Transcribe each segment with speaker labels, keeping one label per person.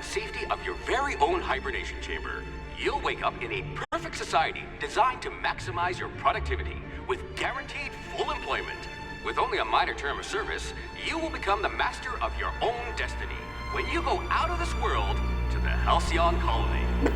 Speaker 1: safety of your very own hibernation chamber. You'll wake up in a perfect society designed to maximize your productivity with guaranteed full employment. With only a minor term of service, you will become the master of your own destiny when you go out of this world to the Halcyon Colony.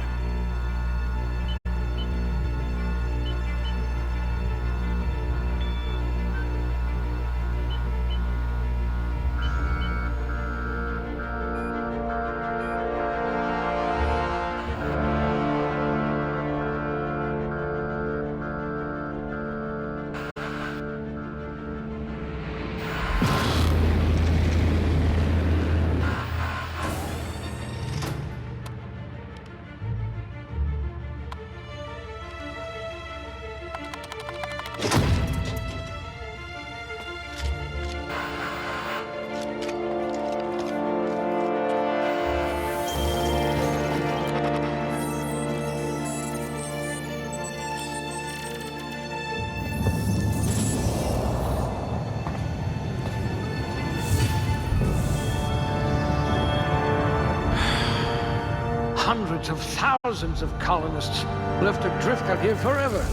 Speaker 2: Hundreds of thousands of colonists left adrift out here forever,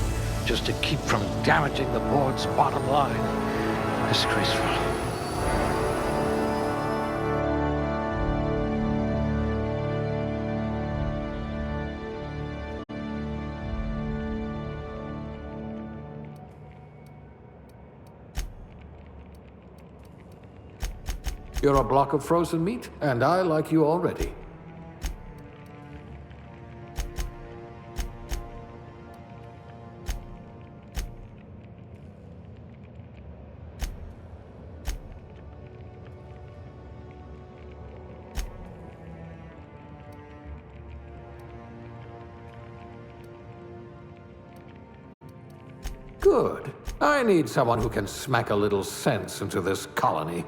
Speaker 2: just to keep from damaging the board's bottom line. Disgraceful.
Speaker 3: You're a block of frozen meat, and I like you already. Good. I need someone who can smack a little sense into this colony.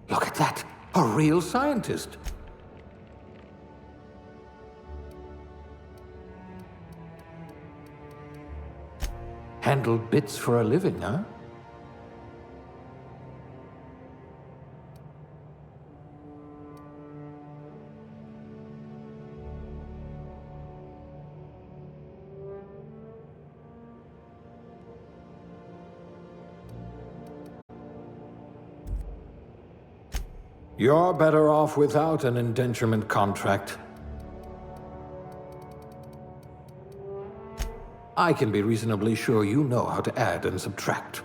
Speaker 3: Look at that! A real scientist! Handle bits for a living, huh? You're better off without an indenturement contract. I can be reasonably sure you know how to add and subtract.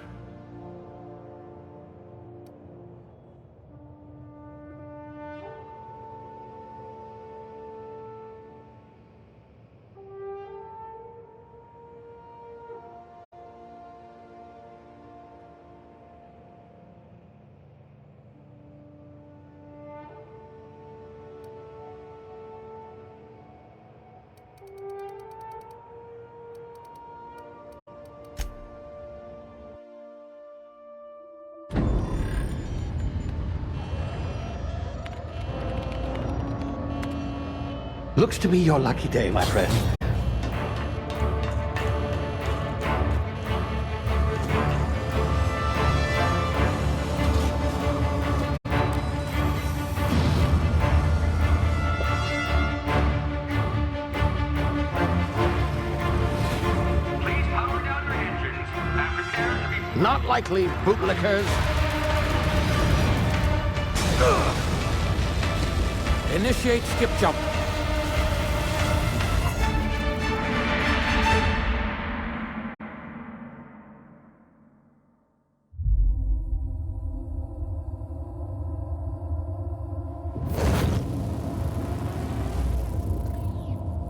Speaker 2: Looks to be your lucky day, my friend.
Speaker 1: Please power down your engines. Prepare to be...
Speaker 2: Not likely, bootlickers. Initiate skip jump.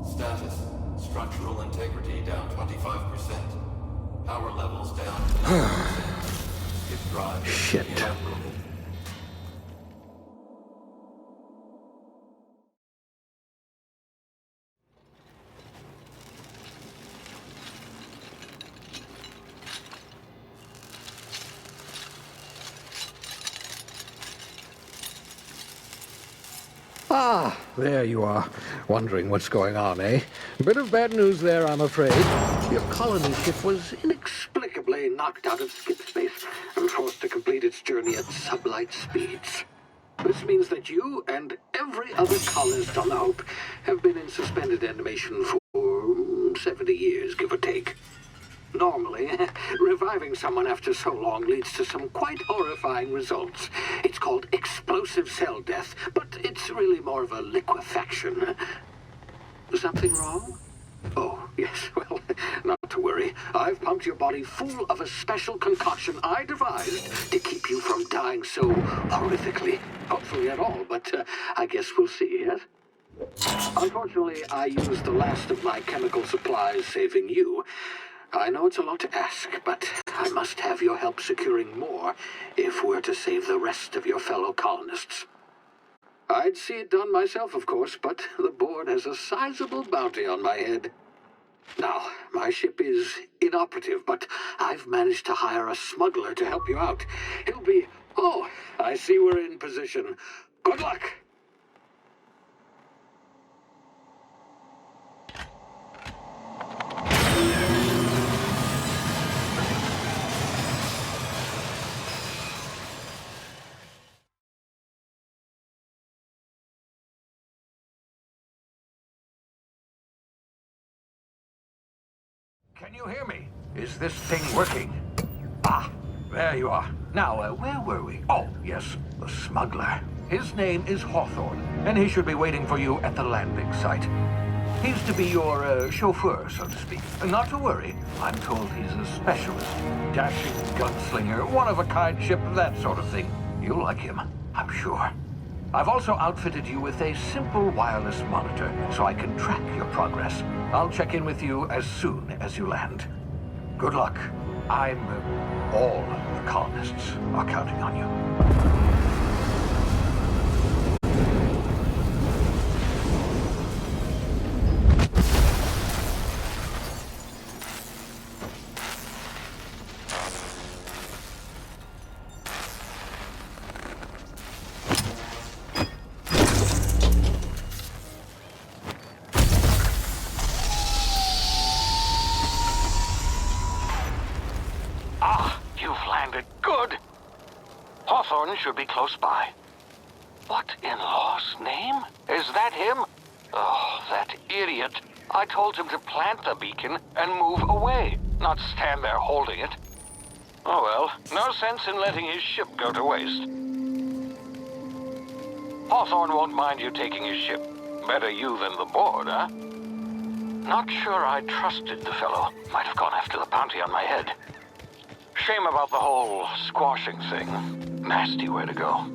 Speaker 4: Status. Structural integrity down 25%. Power levels down to 90%. If drive is
Speaker 2: Shit.
Speaker 4: inoperable.
Speaker 2: Ah, there you are. Wondering what's going on, eh? A bit of bad news there, I'm afraid. Your colony ship was inexplicably knocked out of skip space and forced to complete its journey at sublight speeds. This means that you and every other colonist on the Hope have been in suspended animation for 70 years, give or take. Normally, reviving someone after so long leads to some quite horrifying results. It's called explosive cell death, but it's really more of a liquefaction. Something wrong? Oh, yes, well, not to worry. I've pumped your body full of a special concoction I devised to keep you from dying so horrifically. Hopefully at all, but I guess we'll see, yes? Unfortunately, I used the last of my chemical supplies saving you. I know it's a lot to ask, but I must have your help securing more if we're to save the rest of your fellow colonists. I'd see it done myself, of course, but the board has a sizable bounty on my head. Now, my ship is inoperative, but I've managed to hire a smuggler to help you out. He'll be... Oh, I see we're in position. Good luck!
Speaker 3: Can you hear me? Is this thing working? Ah, there you are. Now, where were we? Oh, yes, the smuggler. His name is Hawthorne, and he should be waiting for you at the landing site. He's to be your chauffeur, so to speak. Not to worry. I'm told he's a specialist. Dashing gunslinger, one-of-a-kind ship, that sort of thing. You'll like him, I'm sure. I've also outfitted you with a simple wireless monitor, so I can track your progress. I'll check in with you as soon as you land. Good luck. All the colonists are counting on you.
Speaker 2: Should be close by. What in law's name? Is that him? Oh, that idiot. I told him to plant the beacon and move away, not stand there holding it. Oh well, no sense in letting his ship go to waste. Hawthorne won't mind you taking his ship. Better you than the board, huh? Not sure I trusted the fellow. Might have gone after the bounty on my head. Shame about the whole squashing thing. Nasty way to go.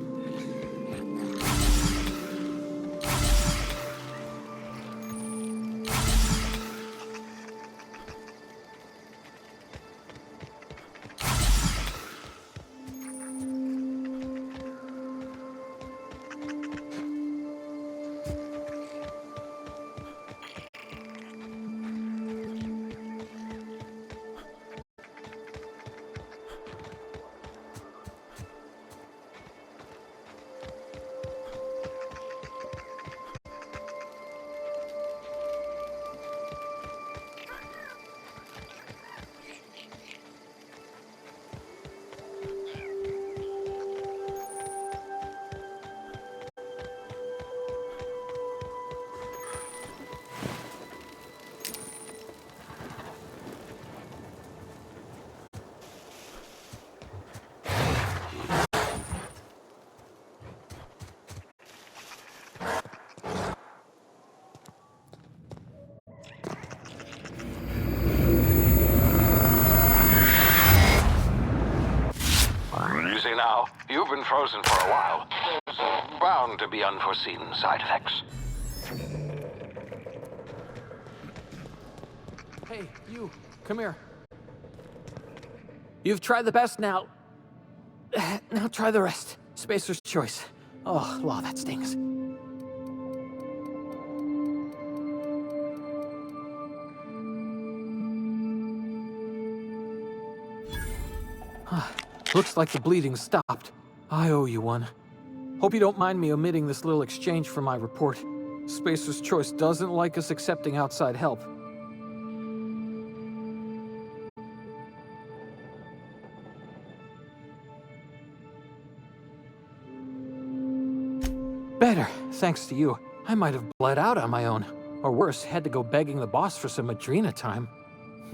Speaker 2: Now, you've been frozen for a while. There's bound to be unforeseen side effects.
Speaker 5: Hey, you, come here. You've tried the best, now try the rest. Spacer's choice. Oh, law, that stings. Looks like the bleeding stopped. I owe you one. Hope you don't mind me omitting this little exchange from my report. Spacer's Choice doesn't like us accepting outside help. Better, thanks to you. I might have bled out on my own. Or worse, had to go begging the boss for some Adrena time.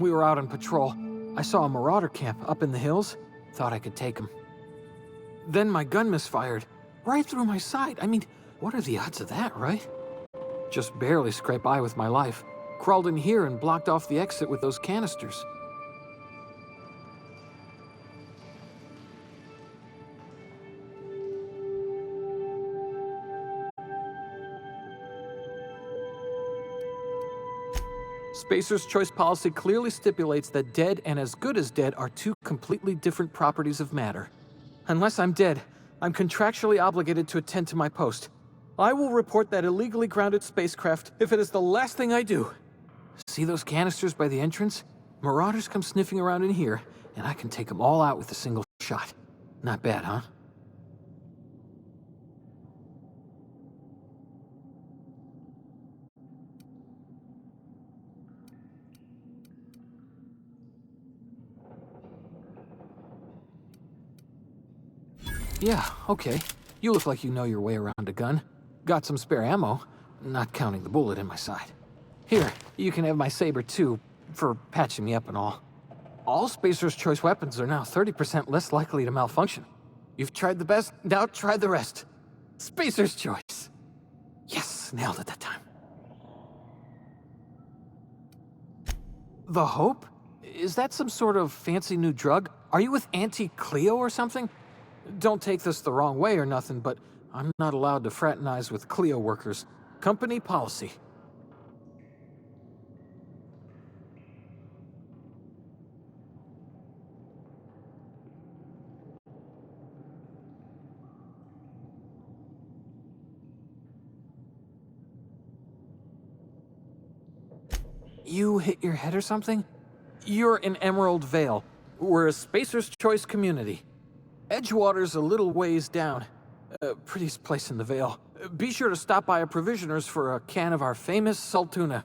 Speaker 5: We were out on patrol. I saw a marauder camp up in the hills. Thought I could take him. Then my gun misfired. Right through my side. I mean, what are the odds of that, right? Just barely scraped by with my life. Crawled in here and blocked off the exit with those canisters. Spacer's choice policy clearly stipulates that dead and as good as dead are two completely different properties of matter. Unless I'm dead, I'm contractually obligated to attend to my post. I will report that illegally grounded spacecraft if it is the last thing I do. See those canisters by the entrance? Marauders come sniffing around in here, and I can take them all out with a single shot. Not bad, huh? Yeah, okay. You look like you know your way around a gun. Got some spare ammo, not counting the bullet in my side. Here, you can have my saber too, for patching me up and all. All Spacer's choice weapons are now 30% less likely to malfunction. You've tried the best, now try the rest. Spacer's choice. Yes, nailed it that time. The Hope? Is that some sort of fancy new drug? Are you with Auntie Cleo or something? Don't take this the wrong way or nothing, but I'm not allowed to fraternize with Cleo workers. Company policy. You hit your head or something? You're in Emerald Vale. We're a Spacer's Choice community. Edgewater's a little ways down. Prettiest place in the Vale. Be sure to stop by a provisioner's for a can of our famous Saltuna.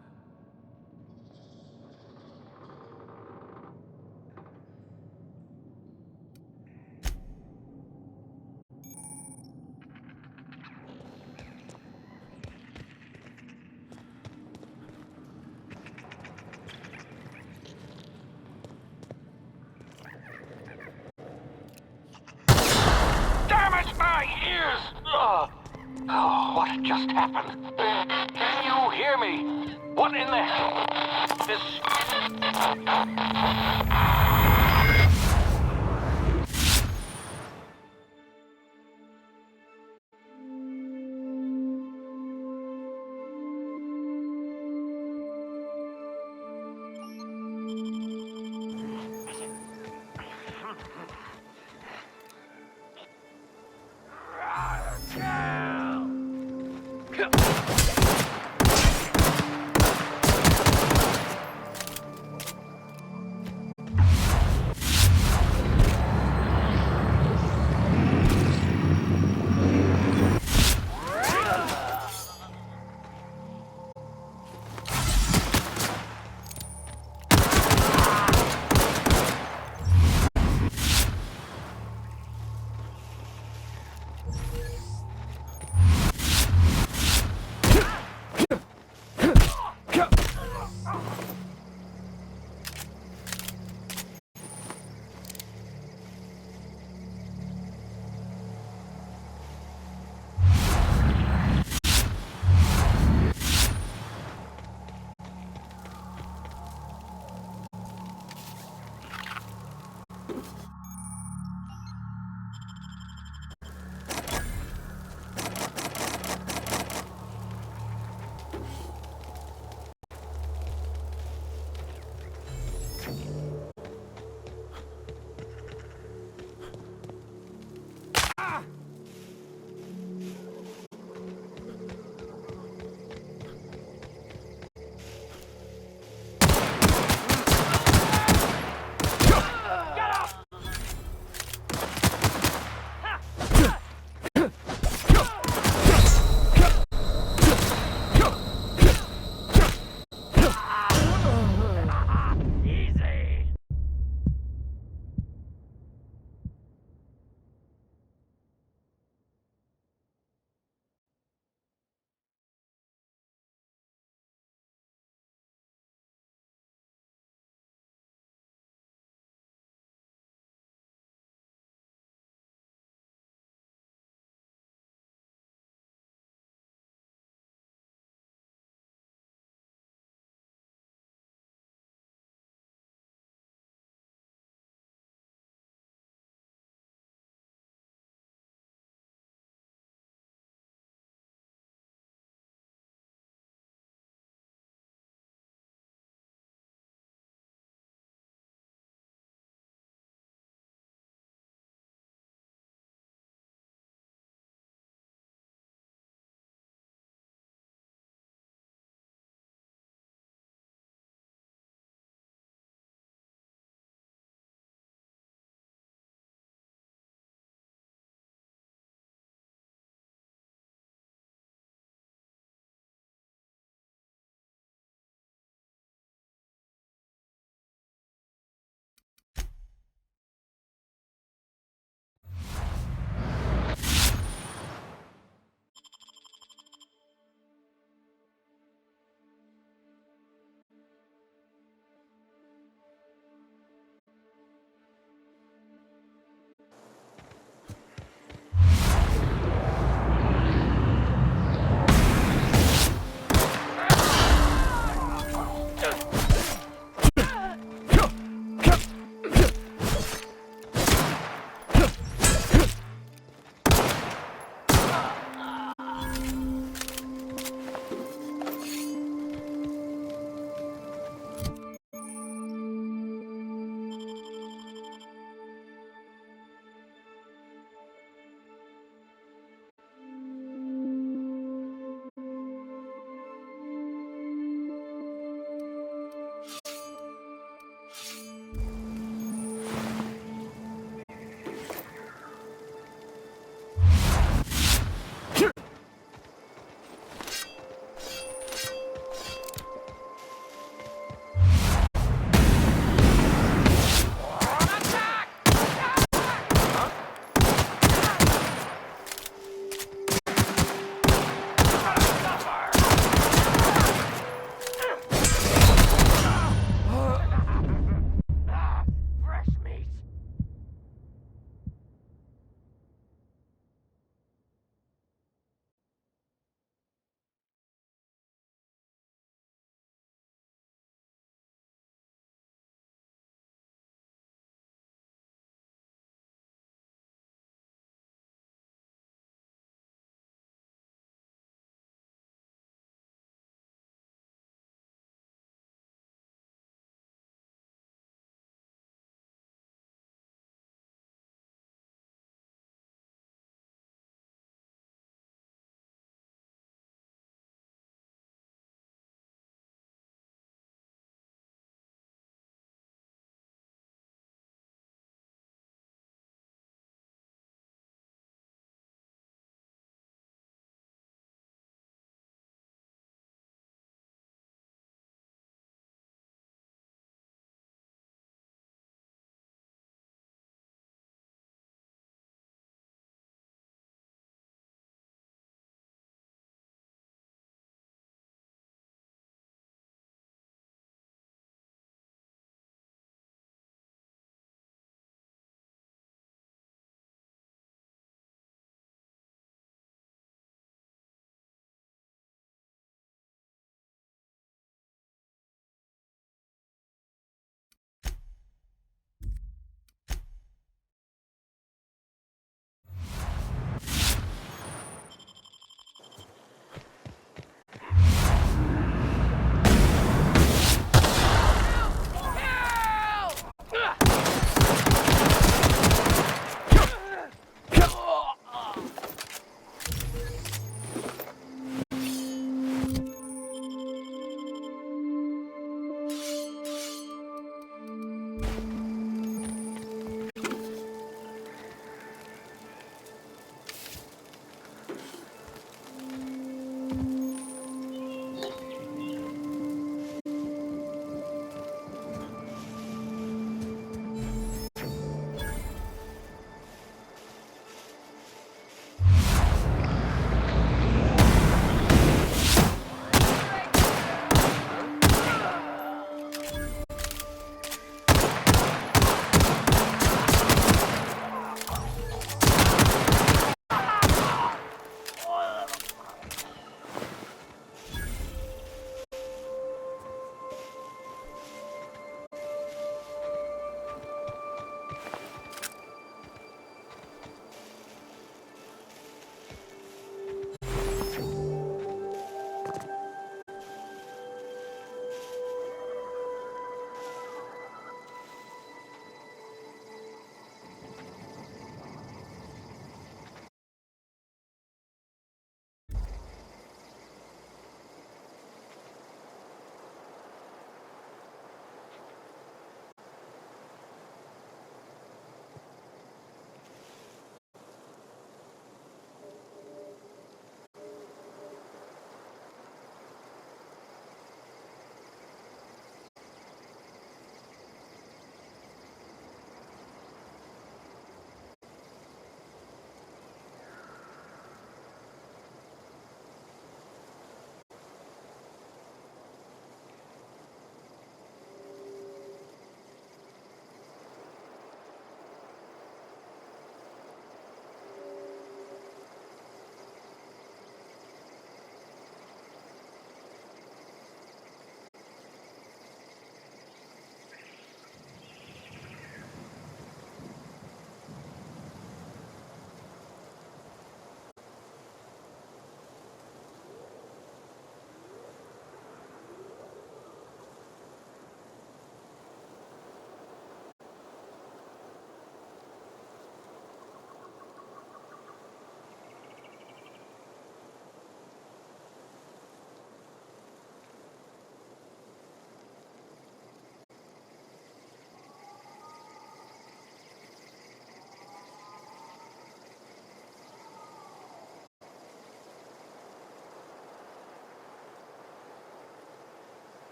Speaker 3: Oh, what just happened? Can you hear me? What in the hell? This...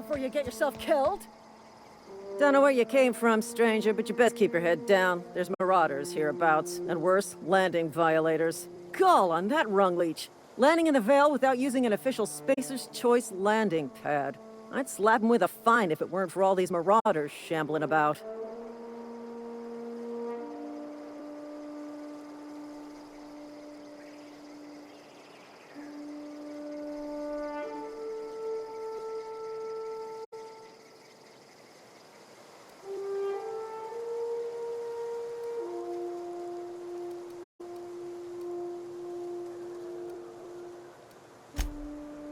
Speaker 6: before you get yourself killed. Don't know where you came from, stranger, but you best keep your head down. There's marauders hereabouts, and worse, landing violators. Gall on that rung leech. Landing in the Vale without using an official Spacer's Choice landing pad. I'd slap him with a fine if it weren't for all these marauders shambling about.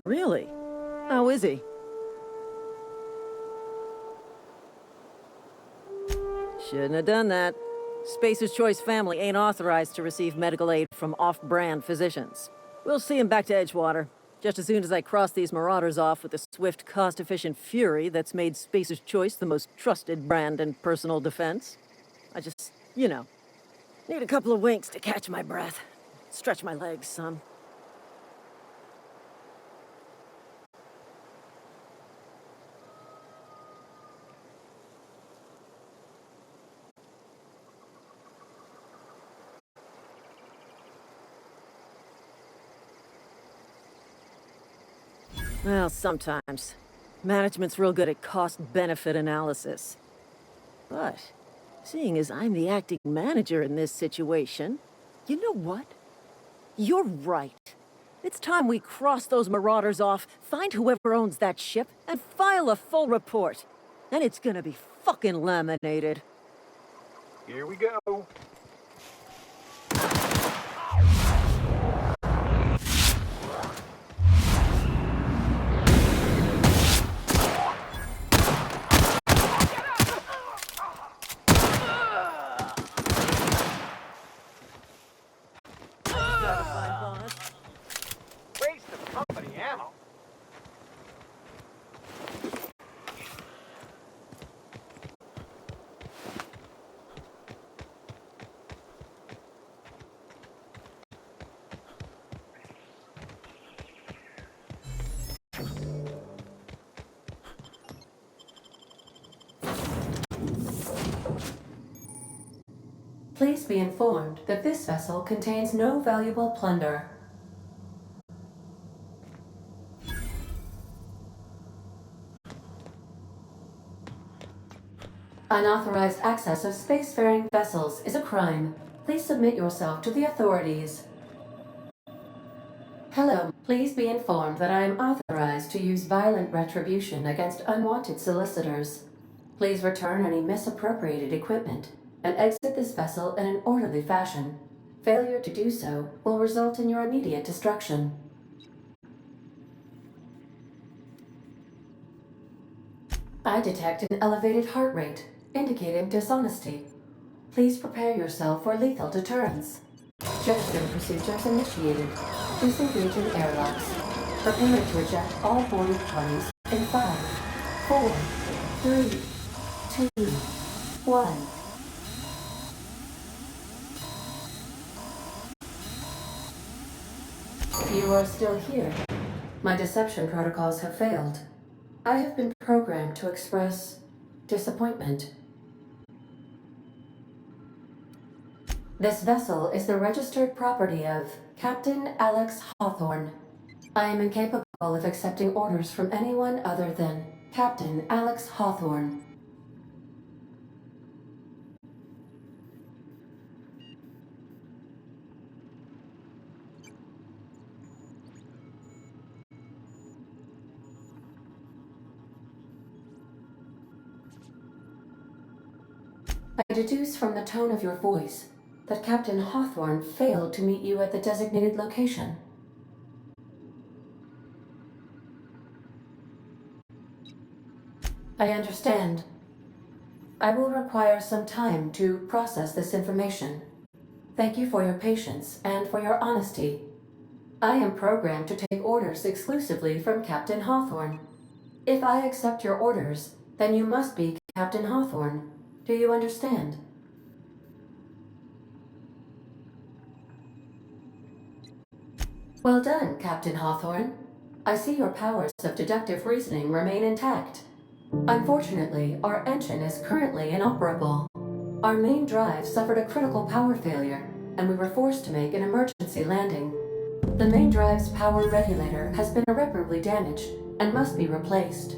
Speaker 6: Really? How is he? Shouldn't have done that. Spacer's Choice family ain't authorized to receive medical aid from off-brand physicians. We'll see him back to Edgewater, just as soon as I cross these marauders off with the swift, cost-efficient fury that's made Spacer's Choice the most trusted brand in personal defense. I just, need a couple of winks to catch my breath. Stretch my legs some. Well, sometimes. Management's real good at cost-benefit analysis. But, seeing as I'm the acting manager in this situation, you know what? You're right. It's time we cross those marauders off, find whoever owns that ship, and file a full report. And it's gonna be fucking laminated.
Speaker 3: Here we go. Waste of company ammo.
Speaker 7: Please be informed that this vessel contains no valuable plunder. Unauthorized access of spacefaring vessels is a crime. Please submit yourself to the authorities. Hello. Please be informed that I am authorized to use violent retribution against unwanted solicitors. Please return any misappropriated equipment and exit this vessel in an orderly fashion. Failure to do so will result in your immediate destruction. I detect an elevated heart rate, indicating dishonesty. Please prepare yourself for lethal deterrence. Jetstream procedures initiated. Disengaging airlocks. Preparing to eject all boarded parties in 5, 4, 3, 2, 1. You are still here. My deception protocols have failed. I have been programmed to express disappointment. This vessel is the registered property of Captain Alex Hawthorne. I am incapable of accepting orders from anyone other than Captain Alex Hawthorne. I deduce from the tone of your voice that Captain Hawthorne failed to meet you at the designated location. I understand. I will require some time to process this information. Thank you for your patience and for your honesty. I am programmed to take orders exclusively from Captain Hawthorne. If I accept your orders, then you must be Captain Hawthorne. Do you understand? Well done, Captain Hawthorne. I see your powers of deductive reasoning remain intact. Unfortunately, our engine is currently inoperable. Our main drive suffered a critical power failure, and we were forced to make an emergency landing. The main drive's power regulator has been irreparably damaged and must be replaced.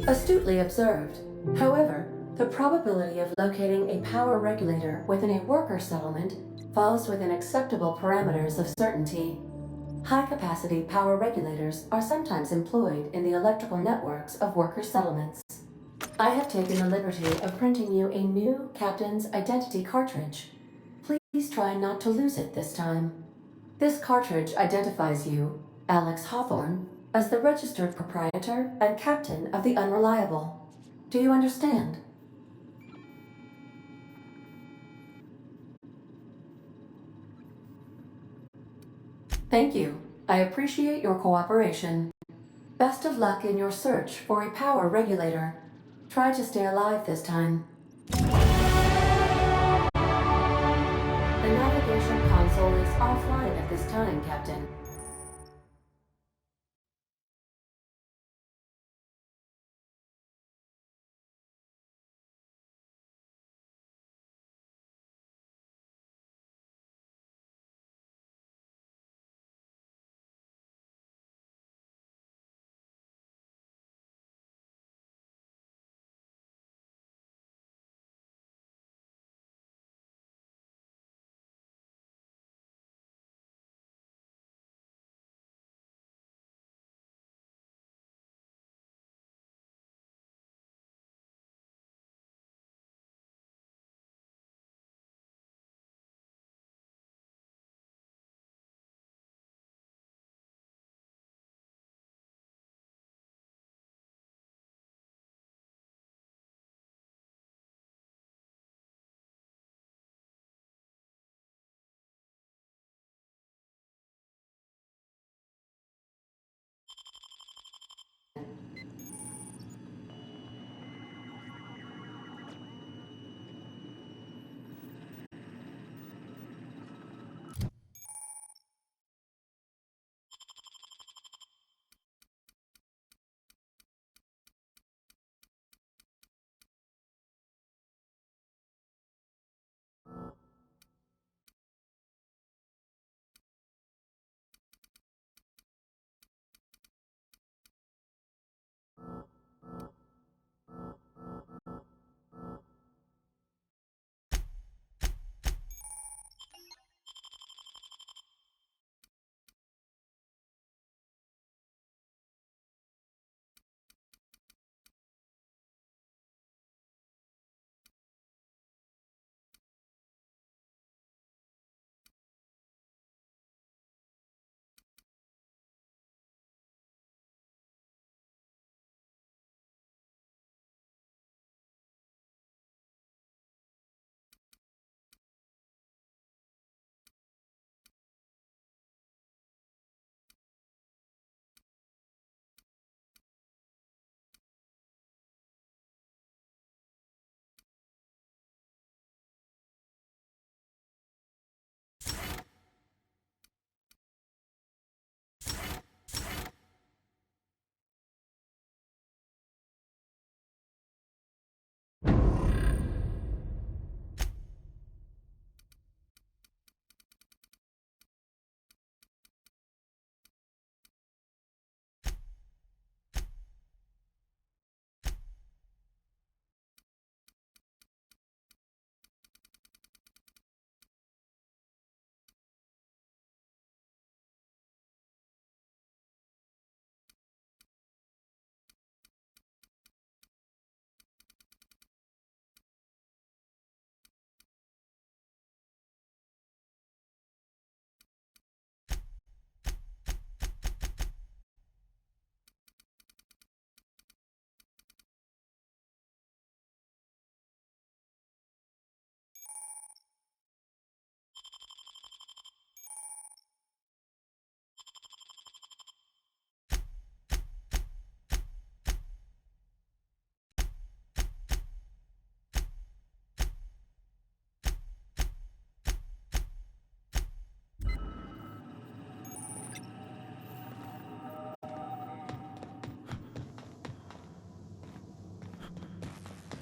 Speaker 7: Astutely observed. However, the probability of locating a power regulator within a worker settlement falls within acceptable parameters of certainty. High-capacity power regulators are sometimes employed in the electrical networks of worker settlements. I have taken the liberty of printing you a new Captain's Identity cartridge. Please try not to lose it this time. This cartridge identifies you, Alex Hawthorne, as the registered proprietor and captain of the Unreliable. Do you understand? Thank you. I appreciate your cooperation. Best of luck in your search for a power regulator. Try to stay alive this time. The navigation console is offline at this time, Captain.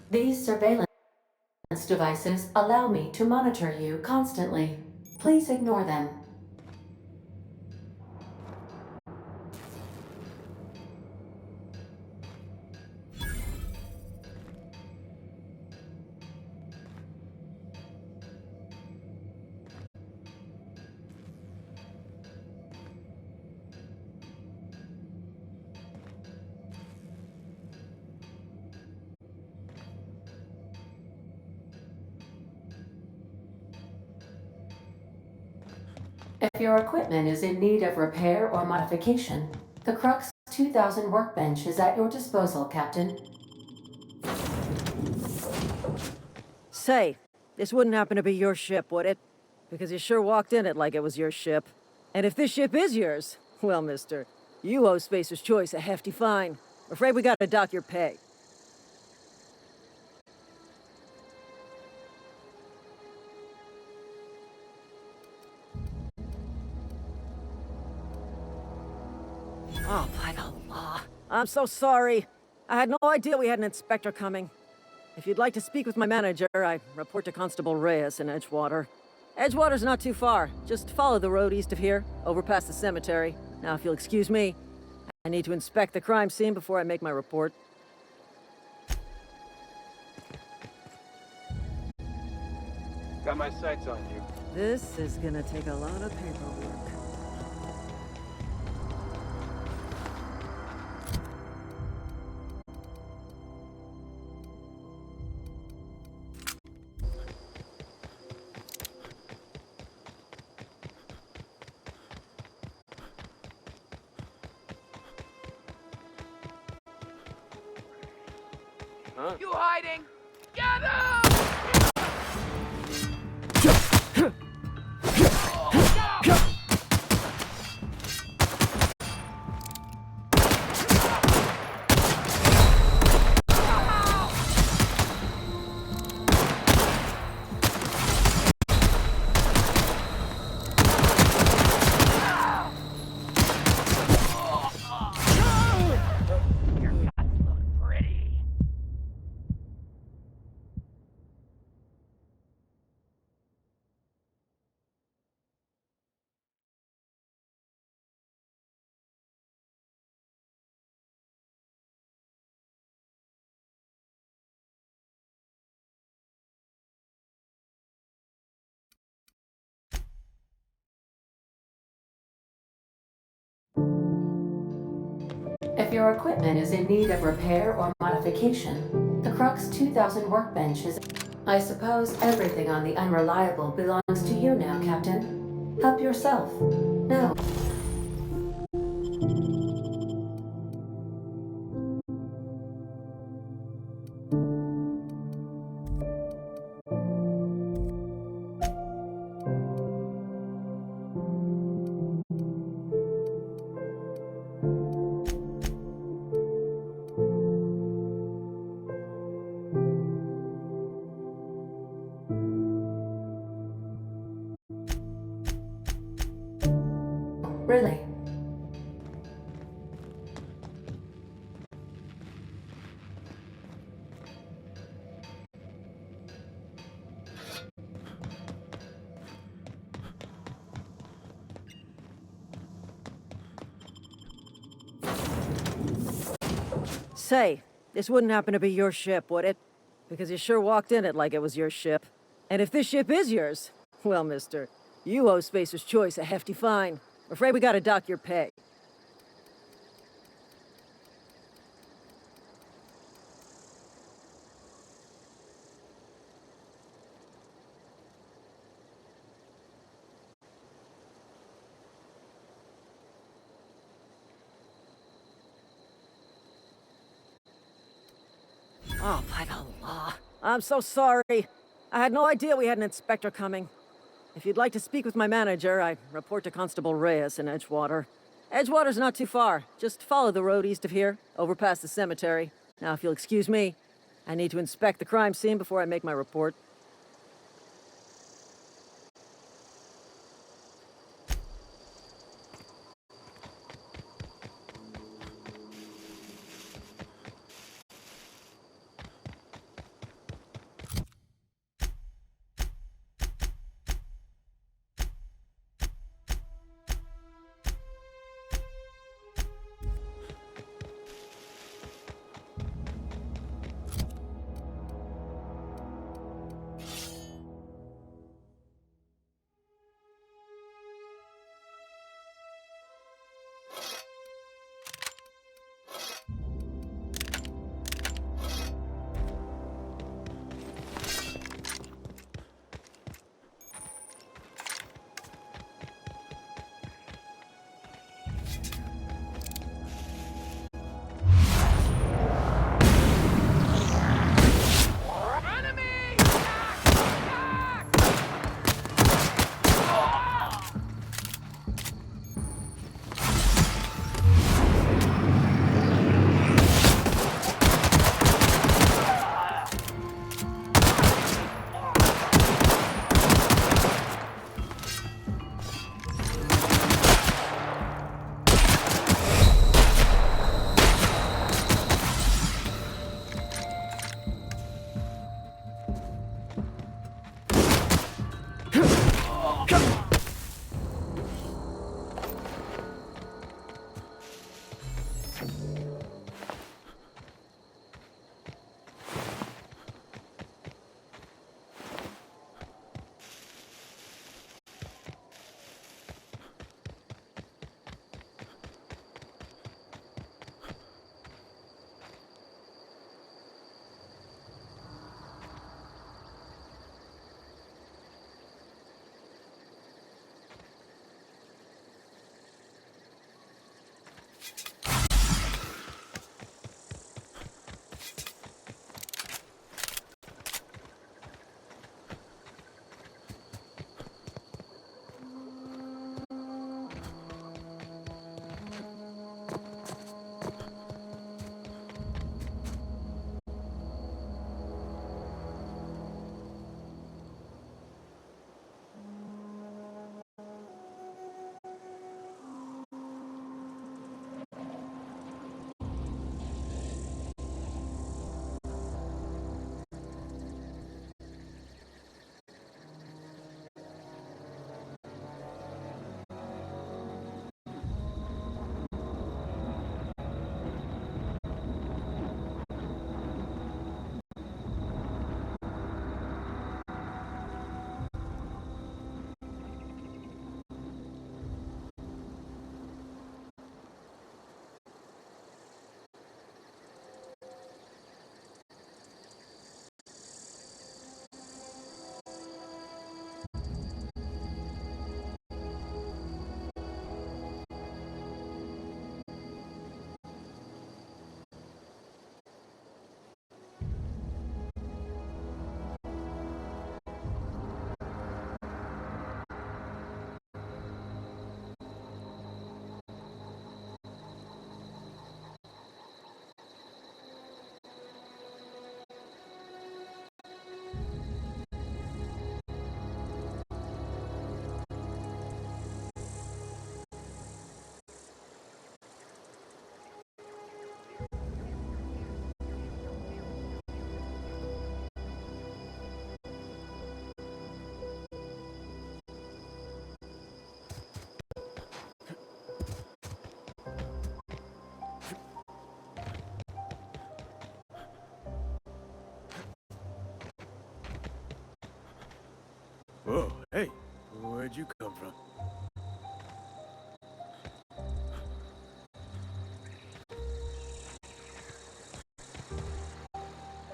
Speaker 7: These surveillance devices allow me to monitor you constantly. Please ignore them. If your equipment is in need of repair or modification, the Crux 2000 workbench is at your disposal, Captain.
Speaker 6: Say, this wouldn't happen to be your ship, would it? Because you sure walked in it like it was your ship. And if this ship is yours, well, mister, you owe Spacer's Choice a hefty fine. I'm afraid we gotta dock your pay. Oh, by the law. I'm so sorry. I had no idea we had an inspector coming. If you'd like to speak with my manager, I report to Constable Reyes in Edgewater. Edgewater's not too far. Just follow the road east of here, over past the cemetery. Now, if you'll excuse me, I need to inspect the crime scene before I make my report.
Speaker 8: Got my sights on you.
Speaker 6: This is gonna take a lot of paperwork.
Speaker 9: You hiding? Get him! Your guts look pretty.
Speaker 7: If your equipment is in need of repair or modification, the Crux 2000 workbench is... I suppose everything on the Unreliable belongs to you now, Captain. Help yourself. Now. Really?
Speaker 6: Say, this wouldn't happen to be your ship, would it? Because you sure walked in it like it was your ship. And if this ship is yours, well, mister, you owe Spacer's Choice a hefty fine. I'm afraid we gotta dock your pay. Oh, by the law. I'm so sorry. I had no idea we had an inspector coming. If you'd like to speak with my manager, I report to Constable Reyes in Edgewater. Edgewater's not too far. Just follow the road east of here, over past the cemetery. Now, if you'll excuse me, I need to inspect the crime scene before I make my report.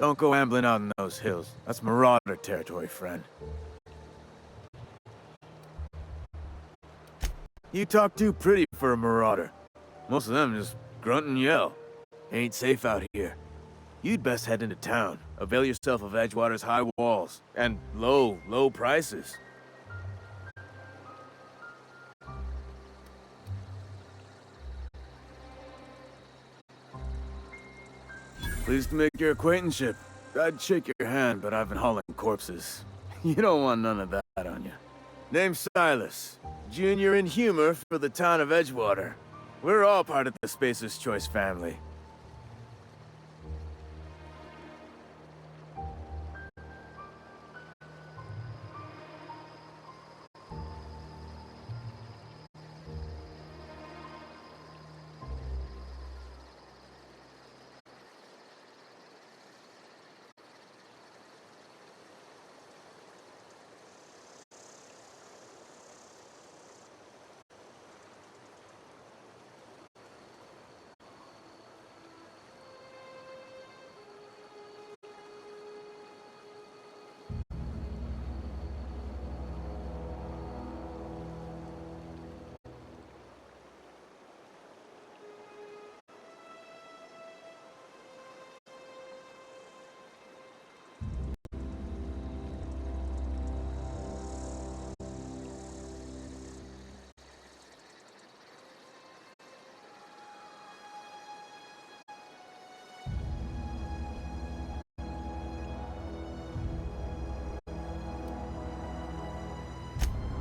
Speaker 10: Don't go ambling out in those hills. That's Marauder territory, friend. You talk too pretty for a Marauder. Most of them just grunt and yell. Ain't safe out here. You'd best head into town. Avail yourself of Edgewater's high walls. And low prices. Pleased to make your acquaintanceship. I'd shake your hand, but I've been hauling corpses. You don't want none of that on you. Name's Silas. Junior in humor for the town of Edgewater. We're all part of the Spacer's Choice family.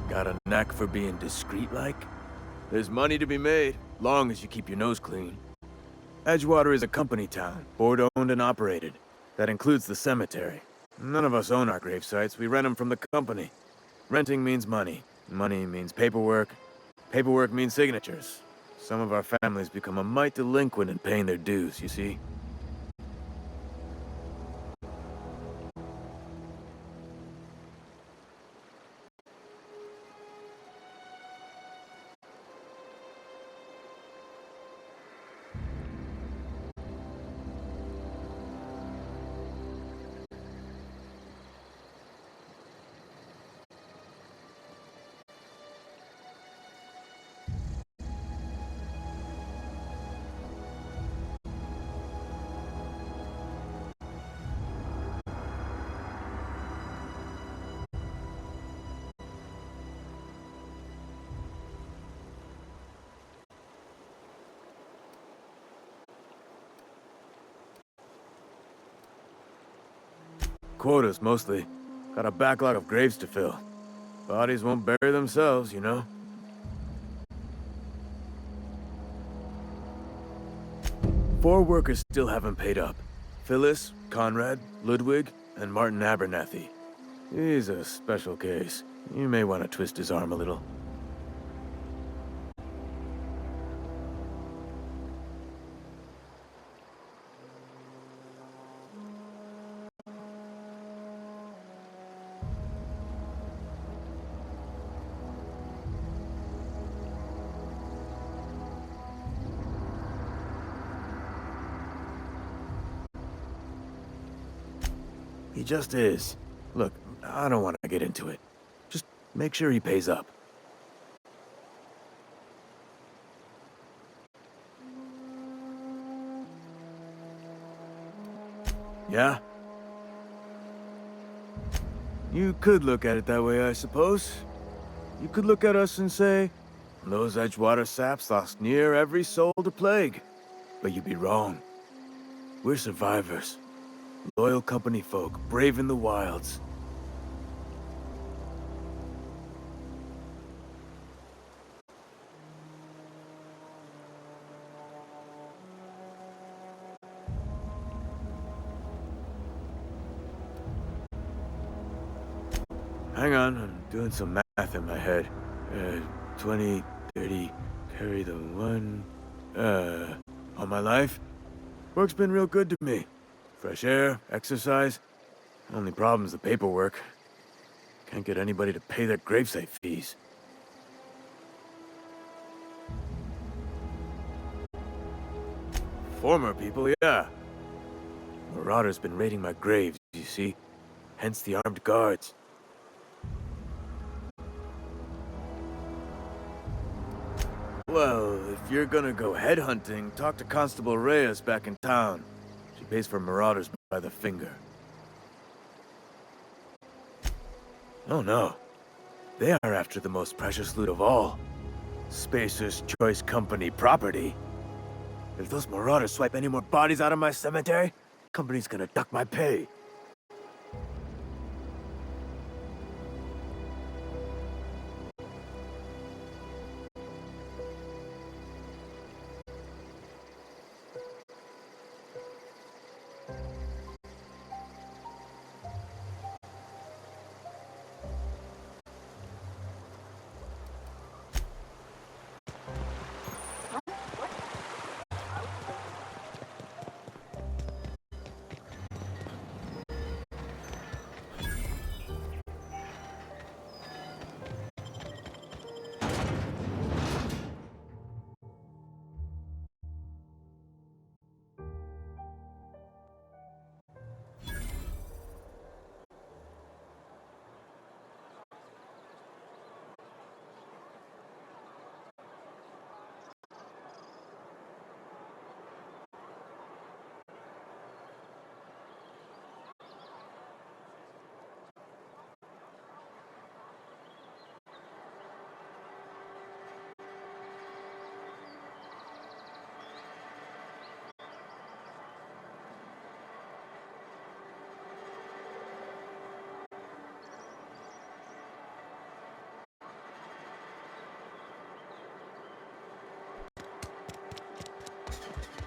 Speaker 10: Got a knack for being discreet-like? There's money to be made, long as you keep your nose clean. Edgewater is a company town, board-owned and operated. That includes the cemetery. None of us own our grave sites, we rent them from the company. Renting means money. Money means paperwork. Paperwork means signatures. Some of our families become a mite delinquent in paying their dues, you see? Quotas, mostly. Got a backlog of graves to fill. Bodies won't bury themselves, you know? 4 workers still haven't paid up. Phyllis, Conrad, Ludwig, and Martin Abernathy. He's a special case. You may want to twist his arm a little. He just is. Look, I don't want to get into it. Just make sure he pays up. Yeah? You could look at it that way, I suppose. You could look at us and say, those Edgewater saps lost near every soul to plague. But you'd be wrong. We're survivors. Loyal company folk, braving the wilds. Hang on, I'm doing some math in my head. 20, 30, carry the 1... all my life? Work's been real good to me. Fresh air, exercise. Only problem's the paperwork. Can't get anybody to pay their gravesite fees. Former people, yeah. Marauder's been raiding my graves, you see? Hence the armed guards. Well, if you're gonna go headhunting, talk to Constable Reyes back in town. She pays for marauders by the finger. Oh no. They are after the most precious loot of all. Spacer's Choice Company property. If those marauders swipe any more bodies out of my cemetery, company's gonna duck my pay.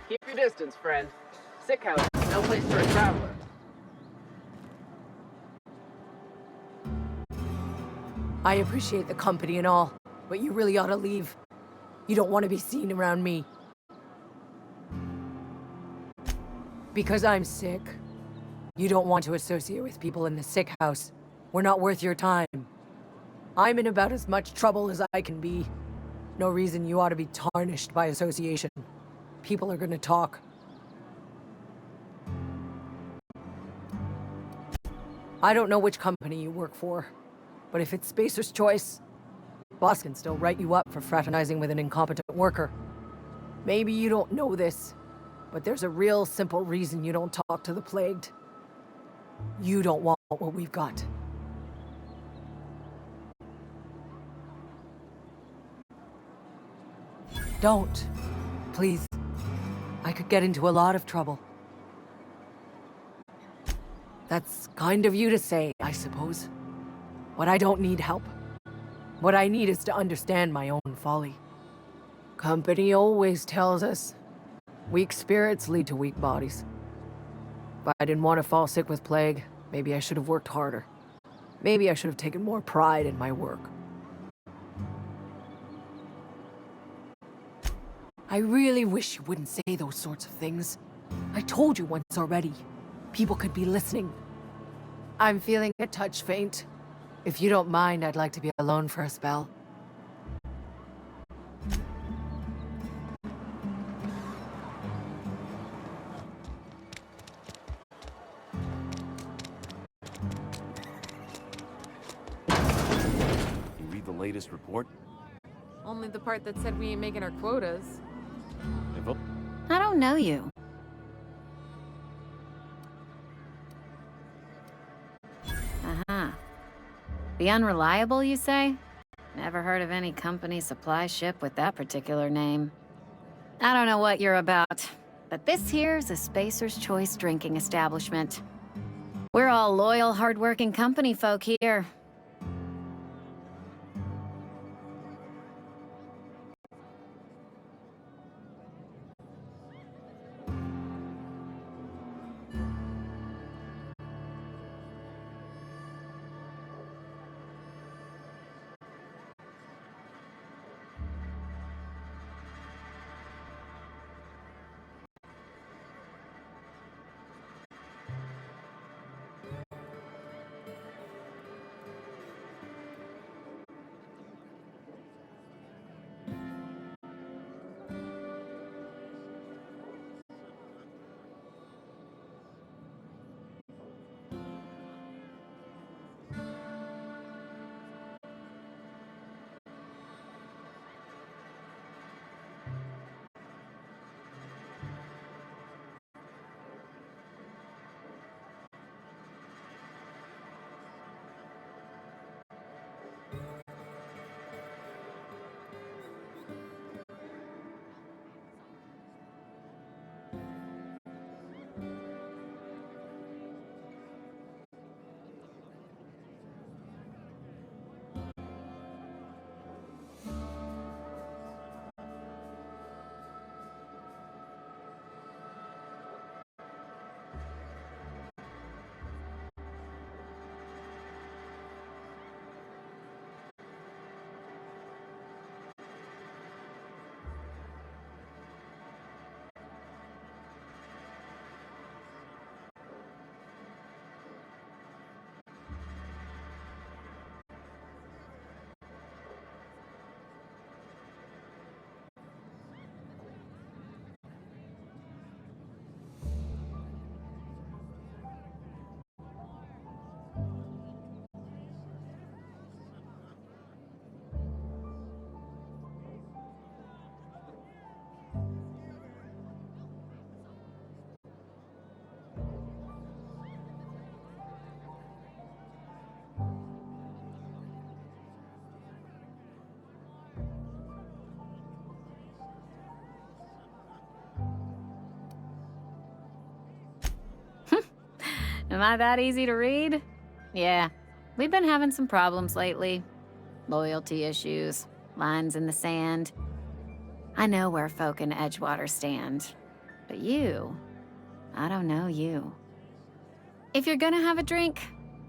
Speaker 9: Keep your distance, friend. Sick house, no place for a traveler.
Speaker 11: I appreciate the company and all, but you really ought to leave. You don't want to be seen around me. Because I'm sick. You don't want to associate with people in the sick house. We're not worth your time. I'm in about as much trouble as I can be. No reason you ought to be tarnished by association. People are gonna talk. I don't know which company you work for, but if it's Spacer's Choice, boss can still write you up for fraternizing with an incompetent worker. Maybe you don't know this, but there's a real simple reason you don't talk to the plagued. You don't want what we've got. Don't. Please. I could get into a lot of trouble. That's kind of you to say, I suppose. But I don't need help. What I need is to understand my own folly. Company always tells us, weak spirits lead to weak bodies. If I didn't want to fall sick with plague, maybe I should have worked harder. Maybe I should have taken more pride in my work. I really wish you wouldn't say those sorts of things. I told you once already. People could be listening. I'm feeling a touch faint. If you don't mind, I'd like to be alone for a spell.
Speaker 12: You read the latest report?
Speaker 13: Only the part that said we ain't making our quotas.
Speaker 14: I don't know you. Uh-huh. The Unreliable, you say? Never heard of any company supply ship with that particular name. I don't know what you're about, but this here's a Spacer's Choice drinking establishment. We're all loyal, hardworking company folk here. Am I that easy to read? Yeah, we've been having some problems lately. Loyalty issues, lines in the sand. I know where folk in Edgewater stand. But you, I don't know you. If you're gonna have a drink,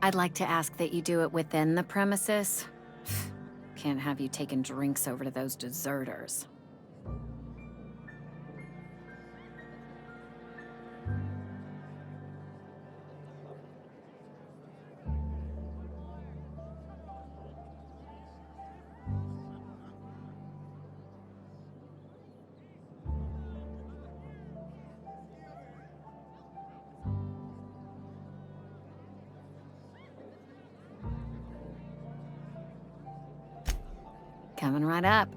Speaker 14: I'd like to ask that you do it within the premises. Can't have you taking drinks over to those deserters. Coming right up.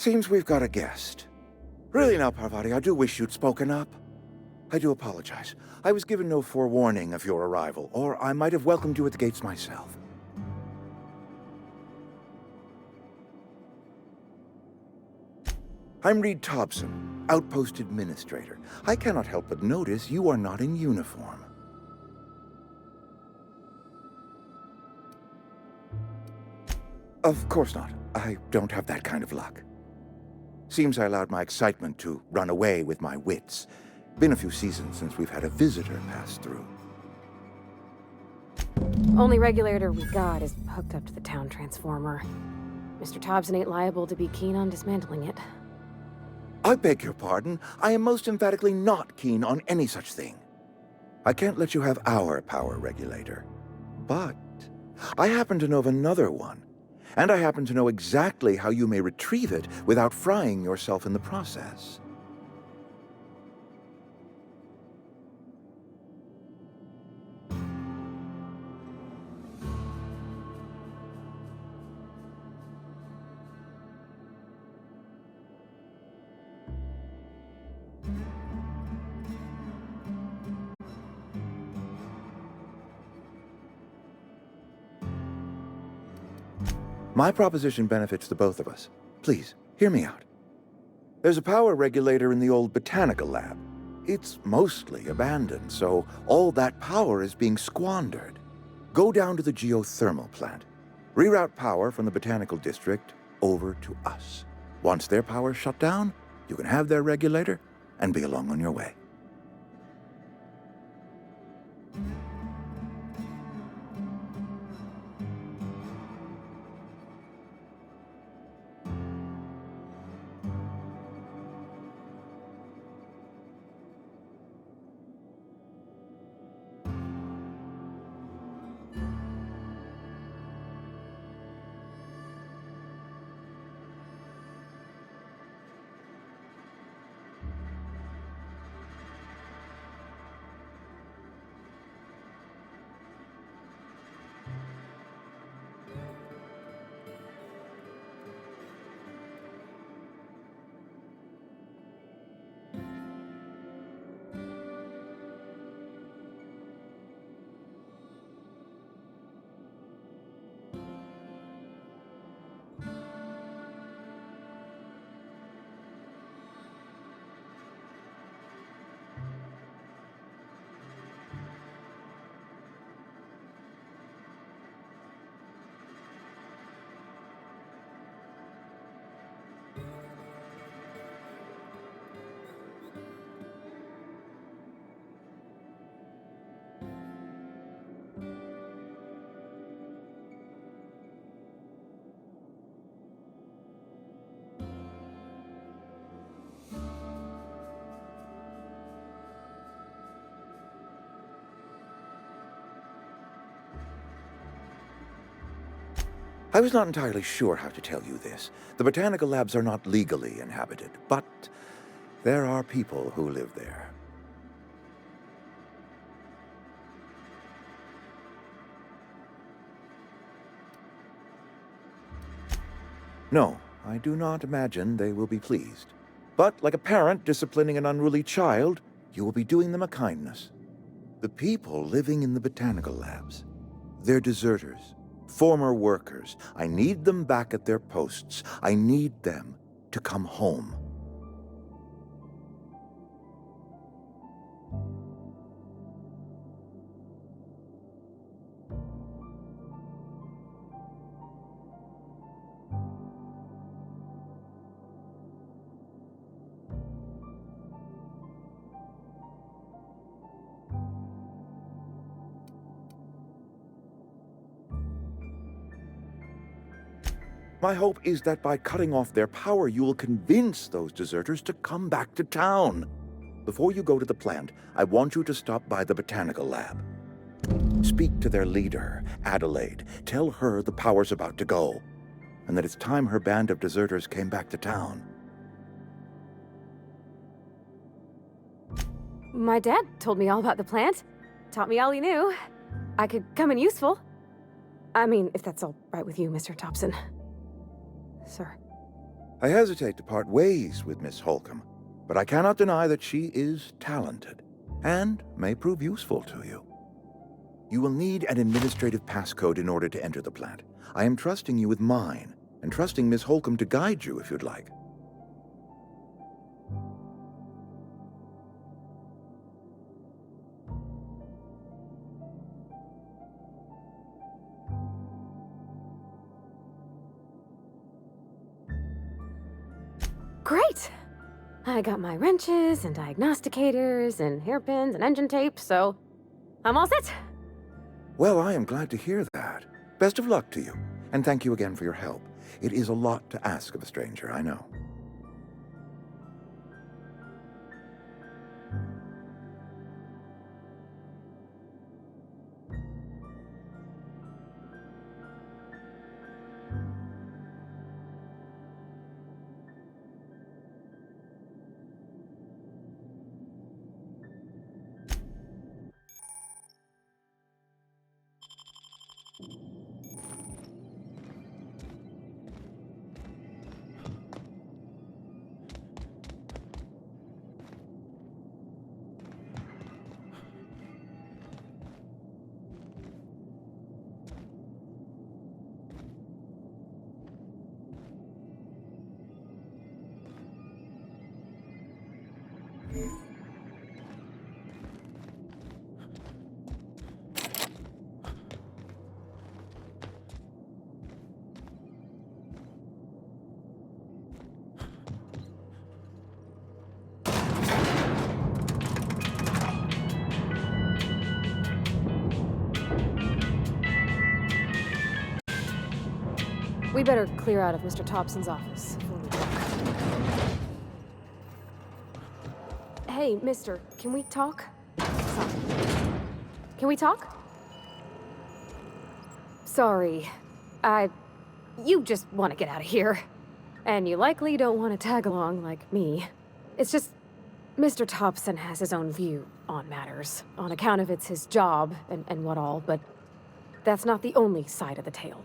Speaker 12: Seems we've got a guest. Really now, Parvati, I do wish you'd spoken up. I do apologize. I was given no forewarning of your arrival, or I might have welcomed you at the gates myself. I'm Reed Thompson, Outpost Administrator. I cannot help but notice you are not in uniform. Of course not. I don't have that kind of luck. Seems I allowed my excitement to run away with my wits. Been a few seasons since we've had a visitor pass through.
Speaker 15: Only regulator we got is hooked up to the town transformer. Mr. Thompson ain't liable to be keen on dismantling it.
Speaker 12: I beg your pardon. I am most emphatically not keen on any such thing. I can't let you have our power regulator. But I happen to know of another one. And I happen to know exactly how you may retrieve it without frying yourself in the process. My proposition benefits the both of us. Please, hear me out. There's a power regulator in the old botanical lab. It's mostly abandoned, so all that power is being squandered. Go down to the geothermal plant. Reroute power from the botanical district over to us. Once their power's shut down, you can have their regulator and be along on your way. I was not entirely sure how to tell you this. The botanical labs are not legally inhabited, but there are people who live there. No, I do not imagine they will be pleased. But like a parent disciplining an unruly child, you will be doing them a kindness. The people living in the botanical labs, they're deserters. Former workers. I need them back at their posts. I need them to come home. My hope is that by cutting off their power, you will convince those deserters to come back to town. Before you go to the plant, I want you to stop by the botanical lab. Speak to their leader, Adelaide. Tell her the power's about to go, and that it's time her band of deserters came back to town.
Speaker 15: My dad told me all about the plant. Taught me all he knew. I could come in useful. I mean, if that's all right with you, Mr. Thompson. Sir.
Speaker 12: I hesitate to part ways with Miss Holcomb, but I cannot deny that she is talented and may prove useful to you. You will need an administrative passcode in order to enter the plant. I am trusting you with mine, and trusting Miss Holcomb to guide you if you'd like.
Speaker 15: Great! I got my wrenches and diagnosticators and hairpins and engine tape, so I'm all set.
Speaker 12: Well, I am glad to hear that. Best of luck to you, and thank you again for your help. It is a lot to ask of a stranger, I know.
Speaker 15: We better clear out of Mr. Thompson's office before we talk. Hey, mister, can we talk? Sorry. Can we talk? Sorry. You just want to get out of here. And you likely don't want to tag along like me. It's just, Mr. Thompson has his own view on matters, on account of it's his job and what all, but that's not the only side of the tale.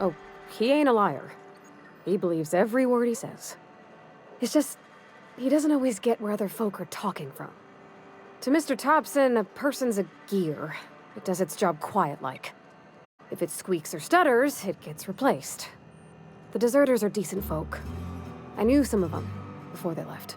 Speaker 15: Oh, he ain't a liar. He believes every word he says. It's just, he doesn't always get where other folk are talking from. To Mr. Thompson, a person's a gear. It does its job quiet-like. If it squeaks or stutters, it gets replaced. The deserters are decent folk. I knew some of them before they left.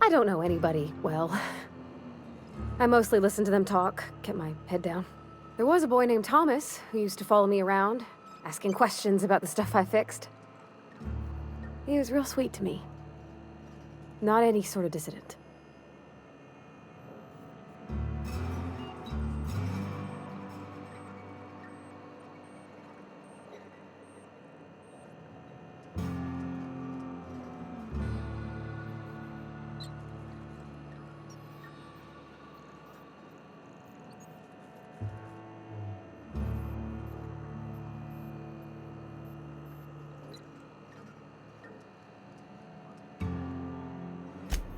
Speaker 15: I don't know anybody well. I mostly listen to them talk, get my head down. There was a boy named Thomas who used to follow me around, asking questions about the stuff I fixed. He was real sweet to me. Not any sort of dissident.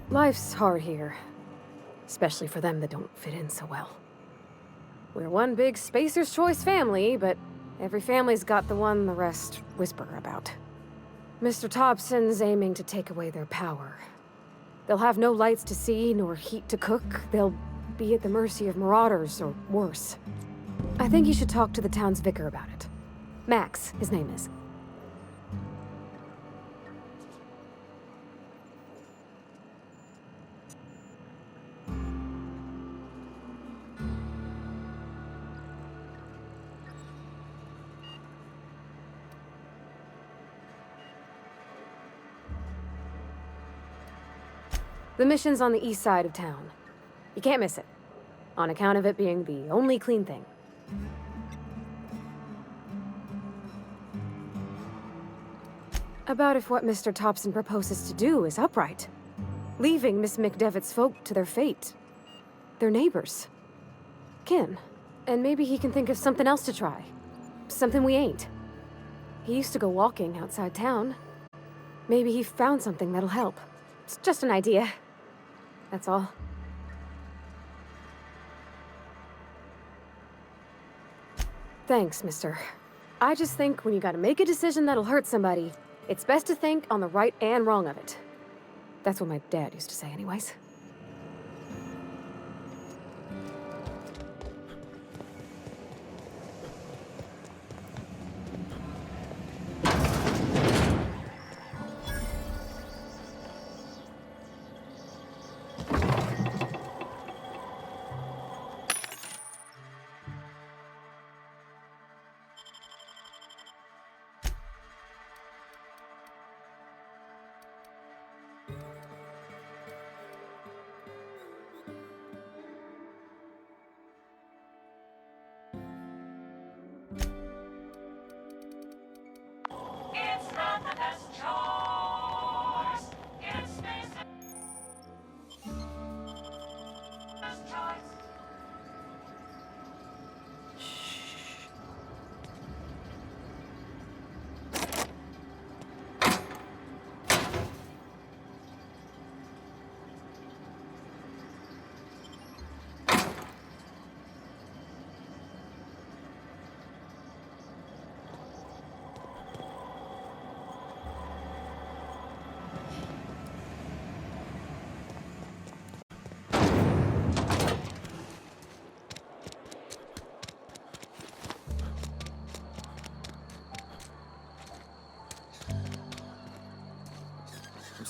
Speaker 15: Life's hard here, especially for them that don't fit in so well. We're one big Spacer's Choice family, but every family's got the one the rest whisper about. Mr. Thompson's aiming to take away their power. They'll have no lights to see, nor heat to cook. They'll be at the mercy of marauders, or worse. I think you should talk to the town's vicar about it. Max, his name is. The mission's on the east side of town. You can't miss it, on account of it being the only clean thing. About if what Mr. Thompson proposes to do is upright. Leaving Miss McDevitt's folk to their fate. Their neighbors. Kin. And maybe he can think of something else to try. Something we ain't. He used to go walking outside town. Maybe he found something that'll help. It's just an idea. That's all. Thanks, mister. I just think when you gotta make a decision that'll hurt somebody, it's best to think on the right and wrong of it. That's what my dad used to say anyways.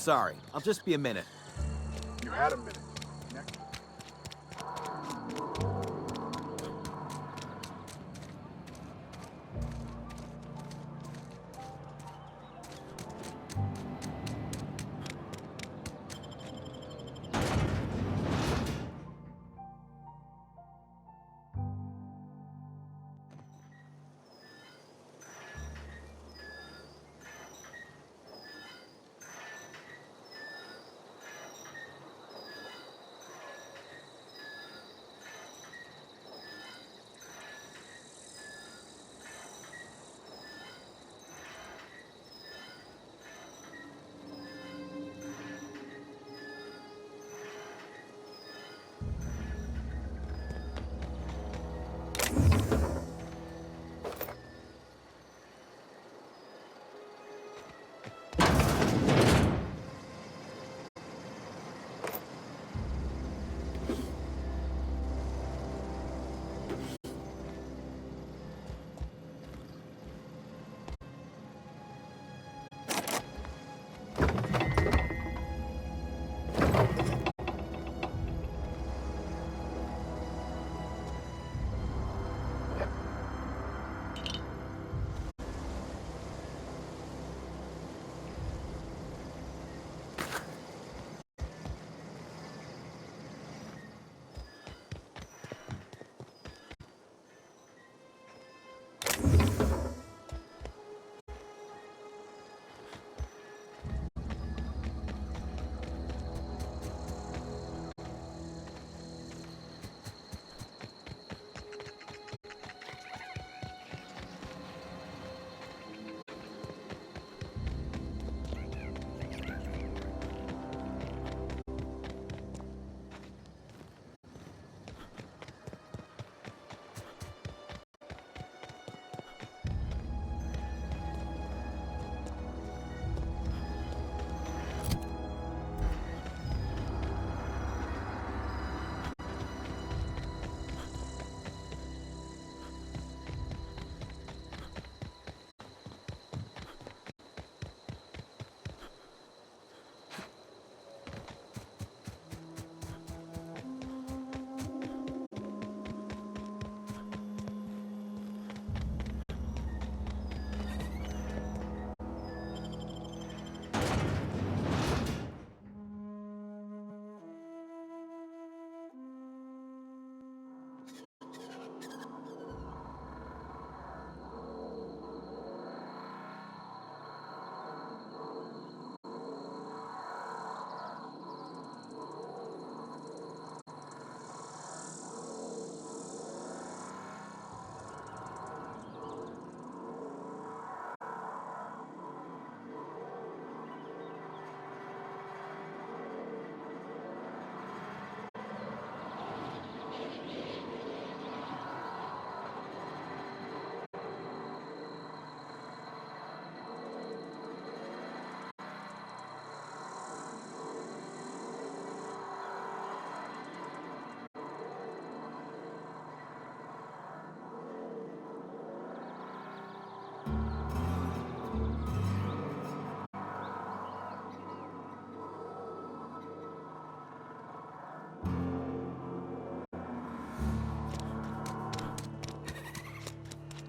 Speaker 16: sorry. I'll just be a minute.
Speaker 8: You had a minute. Next.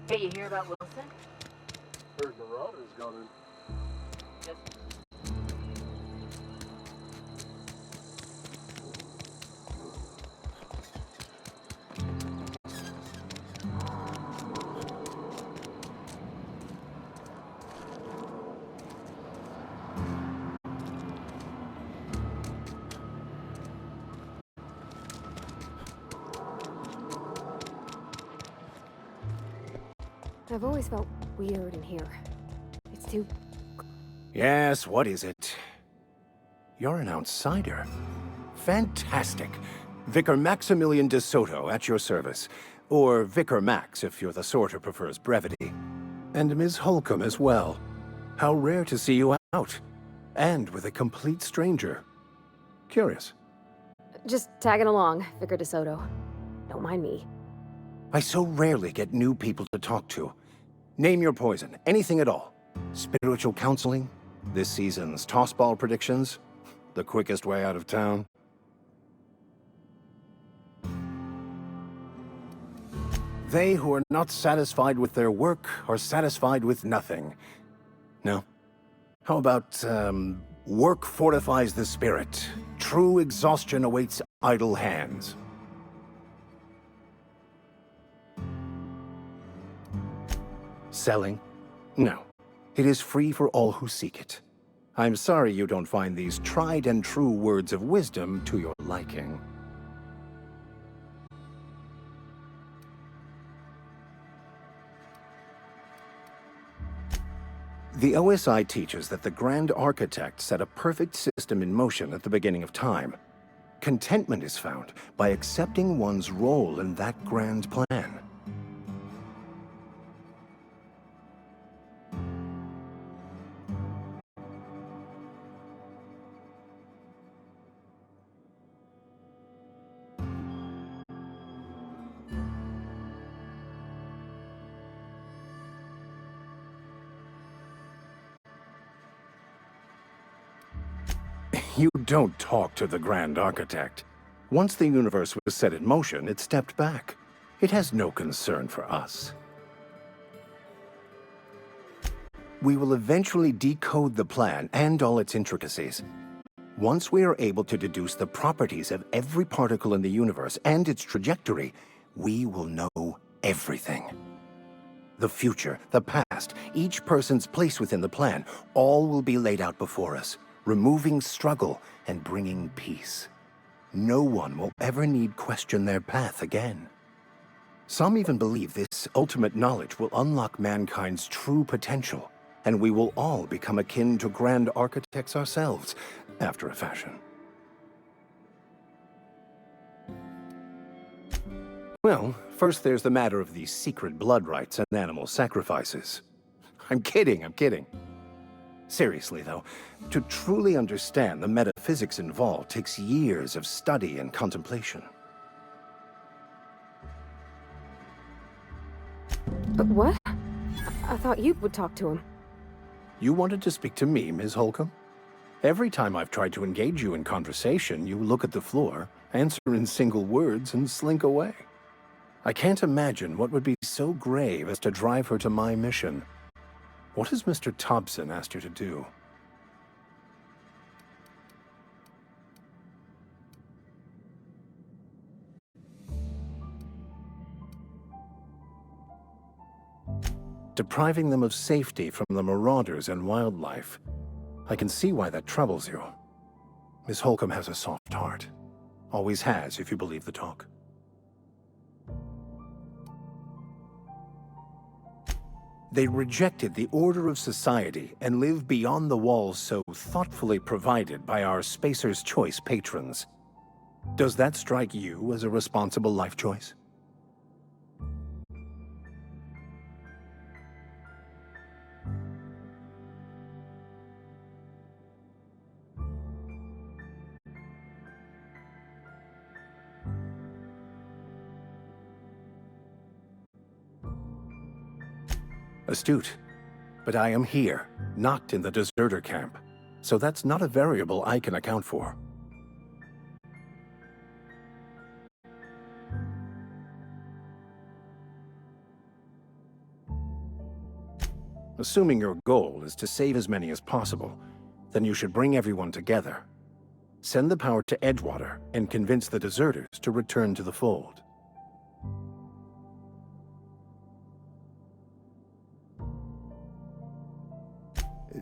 Speaker 9: Hey, you hear about Wilson?
Speaker 8: Heard Marauders got in.
Speaker 15: I've always felt weird in here. It's too...
Speaker 17: Yes, what is it? You're an outsider. Fantastic. Vicar Maximilian de Soto at your service. Or Vicar Max if you're the sort who prefers brevity. And Ms. Holcomb as well. How rare to see you out. And with a complete stranger. Curious.
Speaker 15: Just tagging along, Vicar de Soto. Don't mind me.
Speaker 17: I so rarely get new people to talk to. Name your poison, anything at all. Spiritual counseling, This season's tossball predictions? The quickest way out of town? They who are not satisfied with their work are satisfied with nothing. No? How about, work fortifies the spirit. True exhaustion awaits idle hands. Selling? No. It is free for all who seek it. I'm sorry you don't find these tried and true words of wisdom to your liking. The OSI teaches that the Grand Architect set a perfect system in motion at the beginning of time. Contentment is found by accepting one's role in that grand plan. You don't talk to the Grand Architect. Once the universe was set in motion, it stepped back. It has no concern for us. We will eventually decode the plan and all its intricacies. Once we are able to deduce the properties of every particle in the universe and its trajectory, we will know everything. The future, the past, each person's place within the plan, all will be laid out before us, removing struggle and bringing peace. No one will ever need question their path again. Some even believe this ultimate knowledge will unlock mankind's true potential, and we will all become akin to Grand Architects ourselves, after a fashion. Well, first there's the matter of the secret blood rites and animal sacrifices. I'm kidding. Seriously, though, to truly understand the metaphysics involved takes years of study and contemplation.
Speaker 15: But what? I thought you would talk to him.
Speaker 17: You wanted to speak to me, Ms. Holcomb? Every time I've tried to engage you in conversation, you look at the floor, answer in single words, and slink away. I can't imagine what would be so grave as to drive her to my mission. What has Mr. Thompson asked you to do? Depriving them of safety from the marauders and wildlife. I can see why that troubles you. Miss Holcomb has a soft heart. Always has, if you believe the talk. They rejected the order of society and live beyond the walls so thoughtfully provided by our Spacer's Choice patrons. Does that strike you as a responsible life choice? Astute. But I am here, not in the deserter camp. So that's not a variable I can account for. Assuming your goal is to save as many as possible, then you should bring everyone together. Send the power to Edgewater and convince the deserters to return to the fold.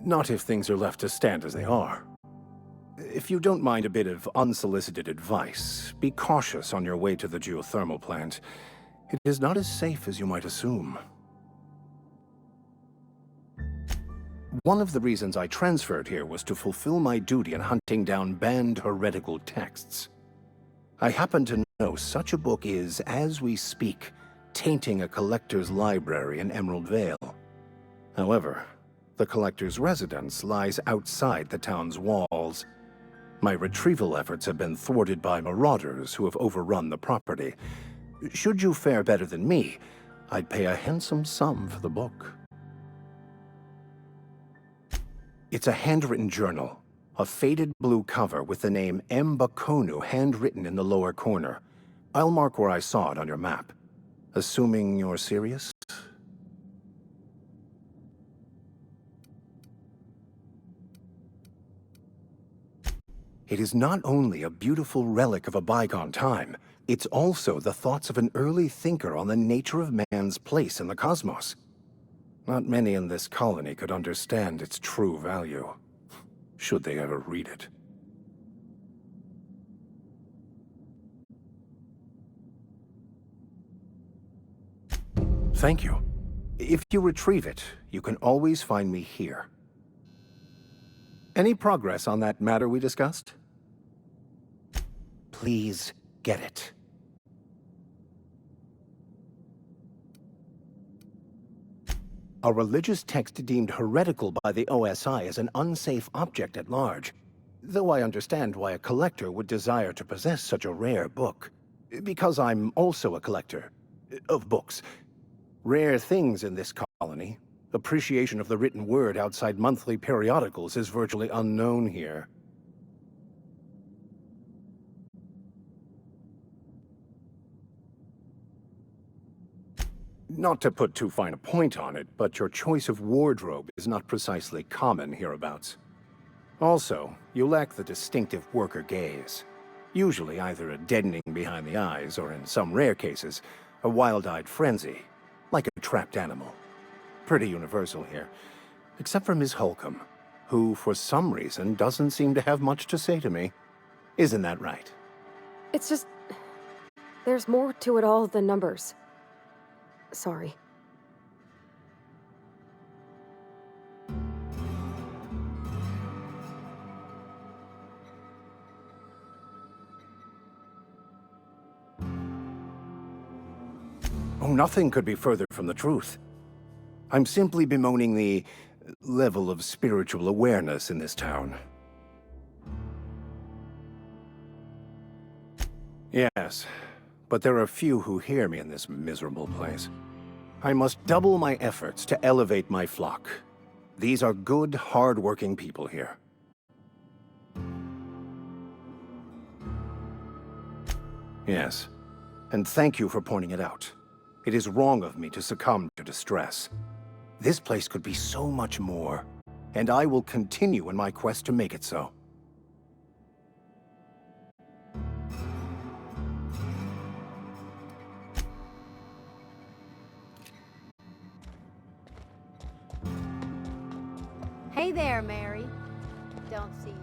Speaker 17: Not if things are left to stand as they are. If you don't mind a bit of unsolicited advice, be cautious on your way to the geothermal plant. It is not as safe as you might assume. One of the reasons I transferred here was to fulfill my duty in hunting down banned heretical texts. I happen to know such a book is, as we speak, tainting a collector's library in Emerald Vale. However, the collector's residence lies outside the town's walls. My retrieval efforts have been thwarted by marauders who have overrun the property. Should you fare better than me, I'd pay a handsome sum for the book. It's a handwritten journal. A faded blue cover with the name M. Bakonu handwritten in the lower corner. I'll mark where I saw it on your map. Assuming you're serious? It is not only a beautiful relic of a bygone time, it's also the thoughts of an early thinker on the nature of man's place in the cosmos. Not many in this colony could understand its true value, should they ever read it. Thank you. If you retrieve it, you can always find me here. Any progress on that matter we discussed? Please get it. A religious text deemed heretical by the OSI is an unsafe object at large, though I understand why a collector would desire to possess such a rare book. Because I'm also a collector of books. Rare things in this colony. Appreciation of the written word outside monthly periodicals is virtually unknown here. Not to put too fine a point on it, but your choice of wardrobe is not precisely common hereabouts. Also, you lack the distinctive worker gaze. Usually either a deadening behind the eyes, or in some rare cases, a wild-eyed frenzy, like a trapped animal. Pretty universal here, except for Ms. Holcomb, who, for some reason, doesn't seem to have much to say to me. Isn't that right?
Speaker 15: It's just... there's more to it all than numbers. Sorry.
Speaker 17: Oh, nothing could be further from the truth. I'm simply bemoaning the level of spiritual awareness in this town. Yes, but there are few who hear me in this miserable place. I must double my efforts to elevate my flock. These are good, hard-working people here. Yes, and thank you for pointing it out. It is wrong of me to succumb to distress. This place could be so much more, and I will continue in my quest to make it so.
Speaker 16: Hey there, Mary. Don't see you.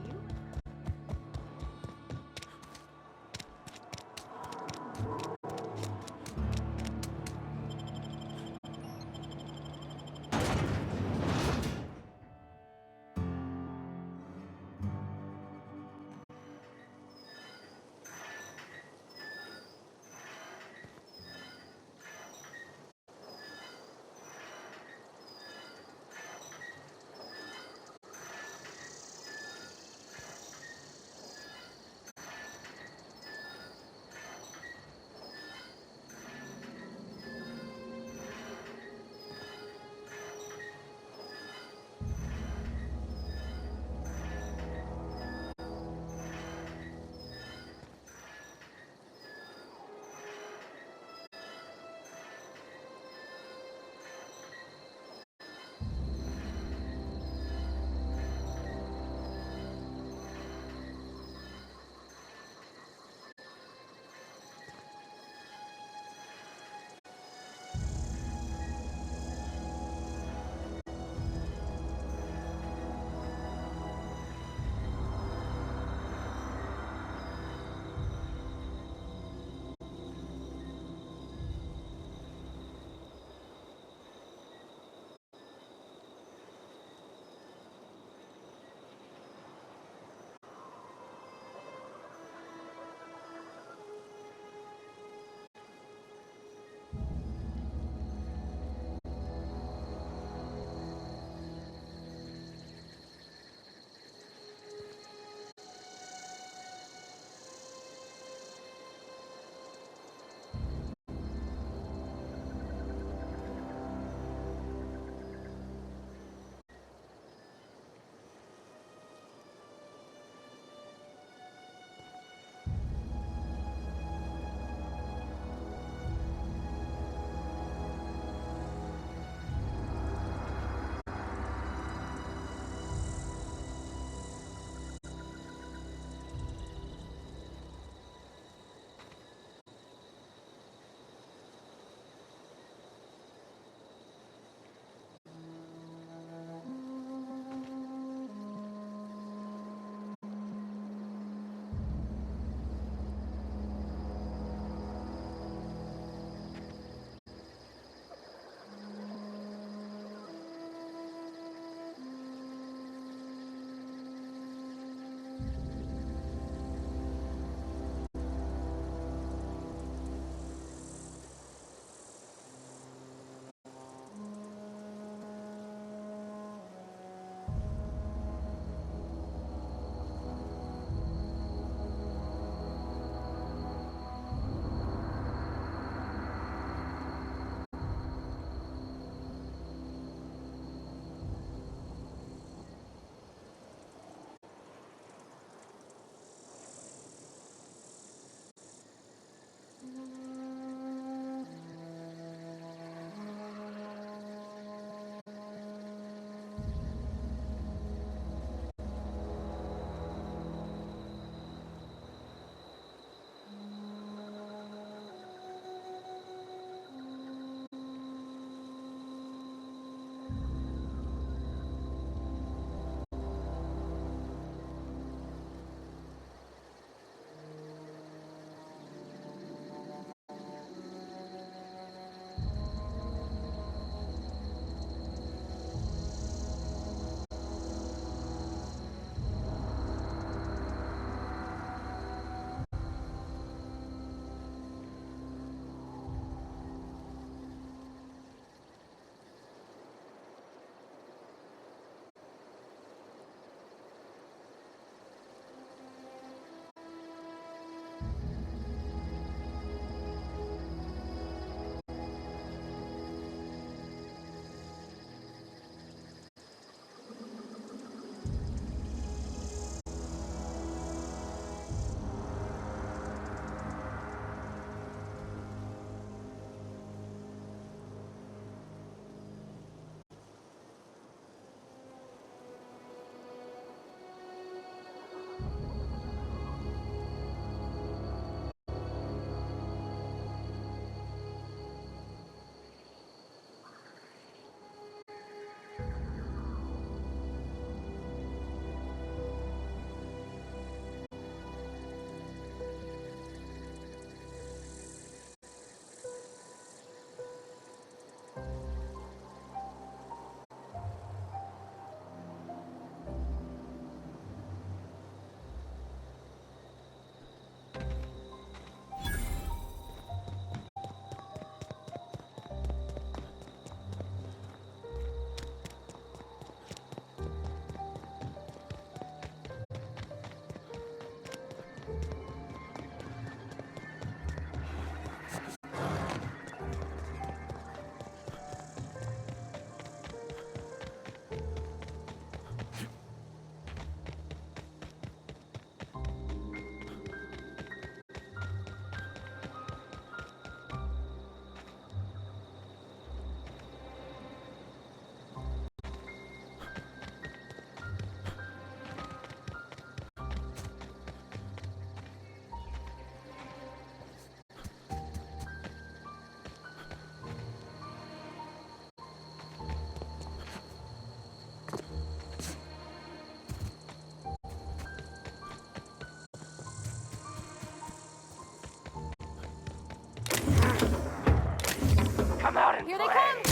Speaker 15: Here they come!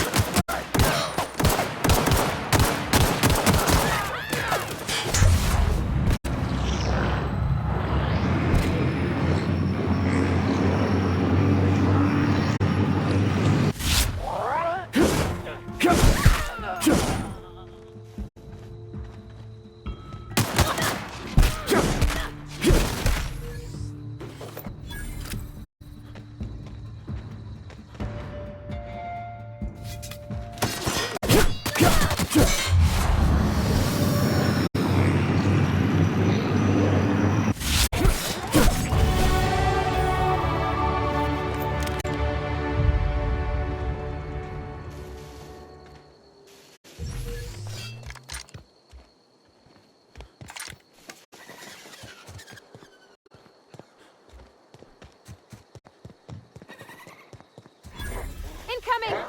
Speaker 15: Incoming!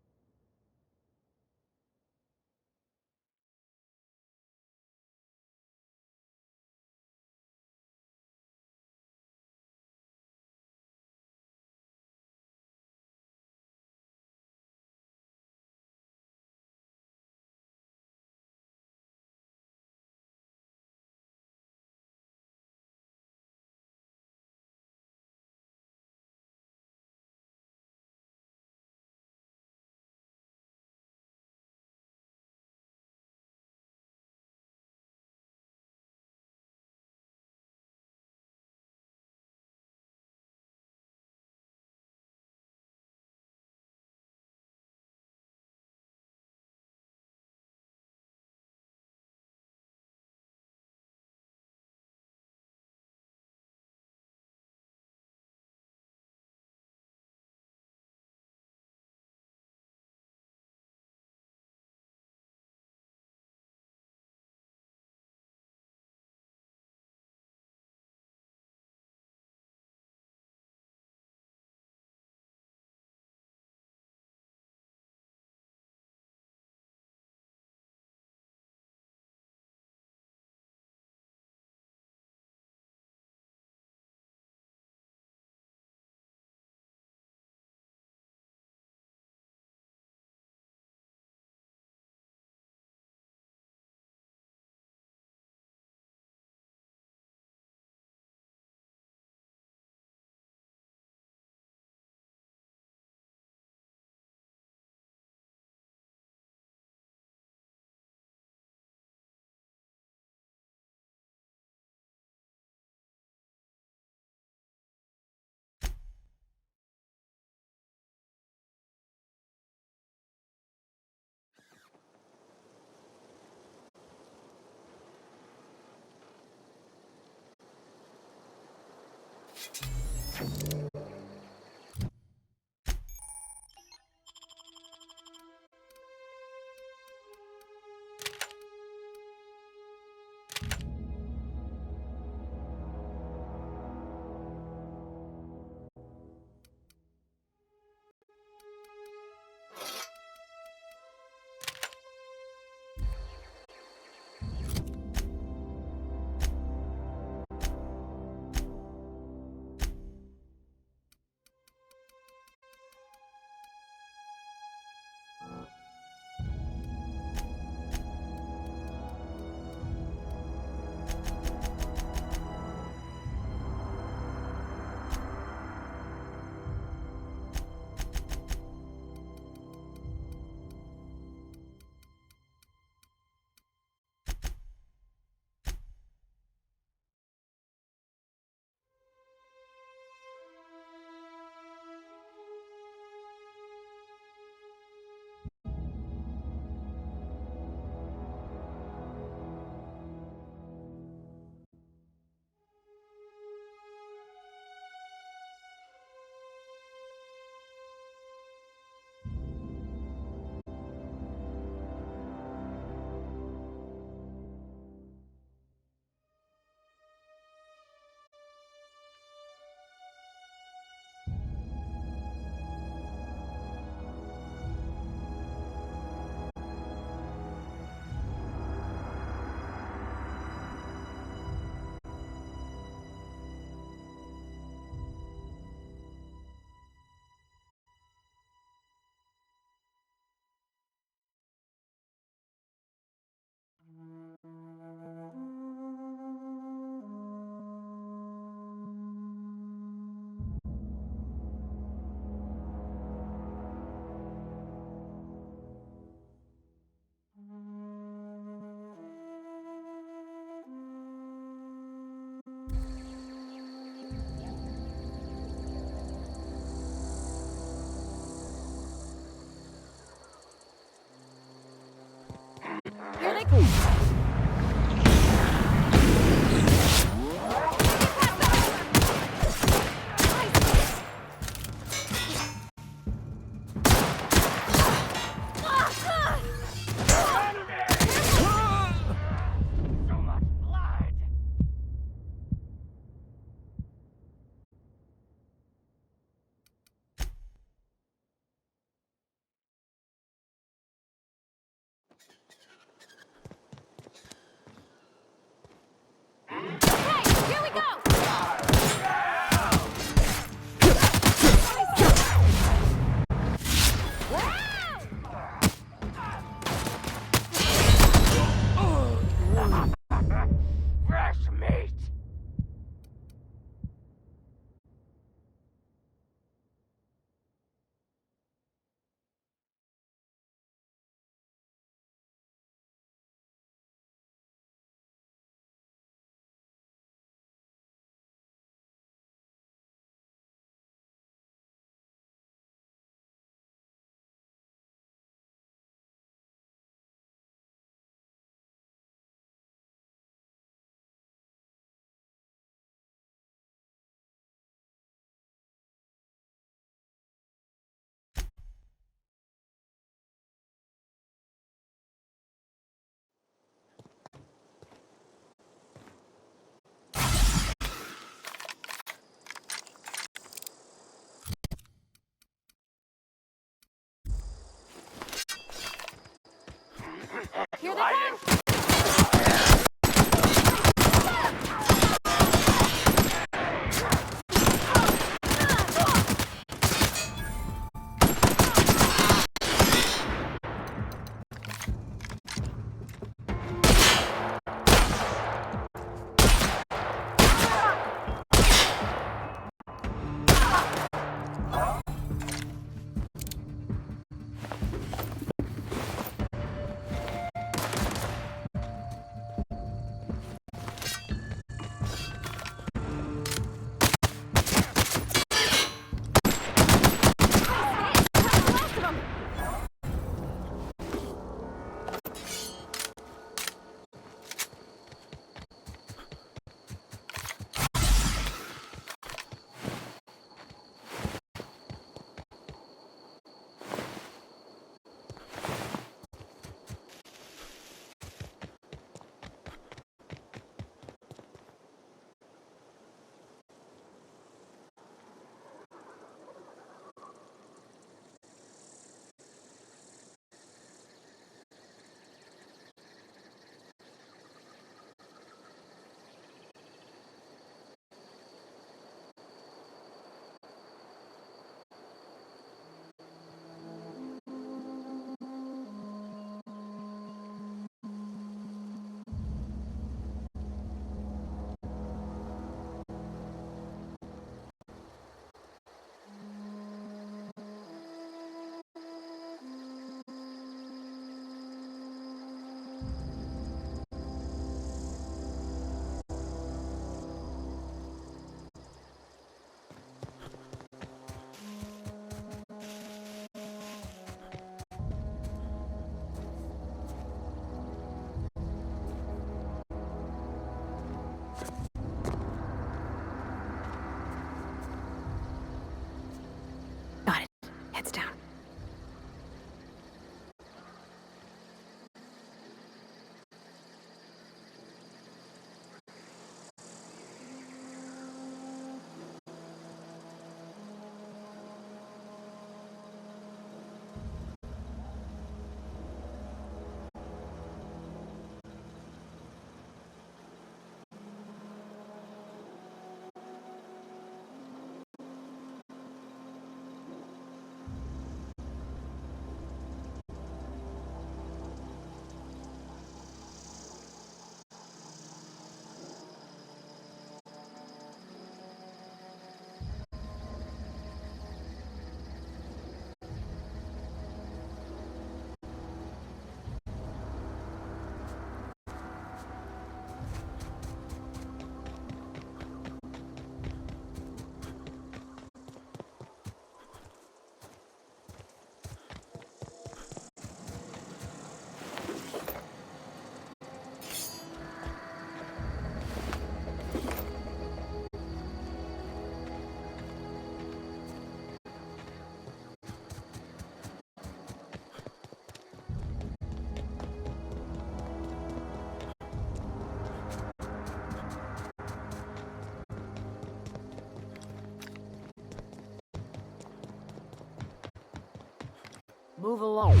Speaker 11: Move along.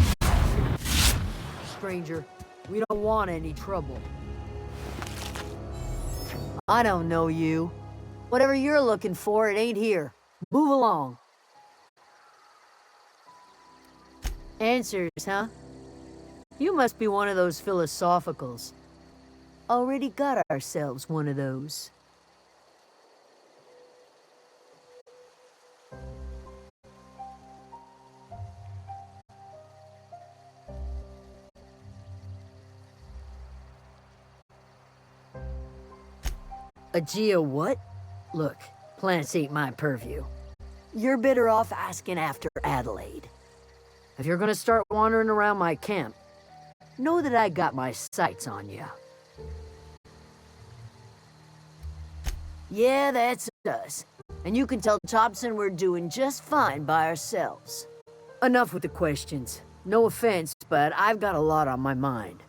Speaker 11: Stranger, we don't want any trouble. I don't know you. Whatever you're looking for, it ain't here. Move along. Answers, huh? You must be one of those philosophicals. Already got ourselves one of those. A geo what? Look, plants ain't my purview. You're better off asking after Adelaide. If you're gonna start wandering around my camp, know that I got my sights on you. Yeah, that's us. And you can tell Thompson we're doing just fine by ourselves. Enough with the questions. No offense, but I've got a lot on my mind.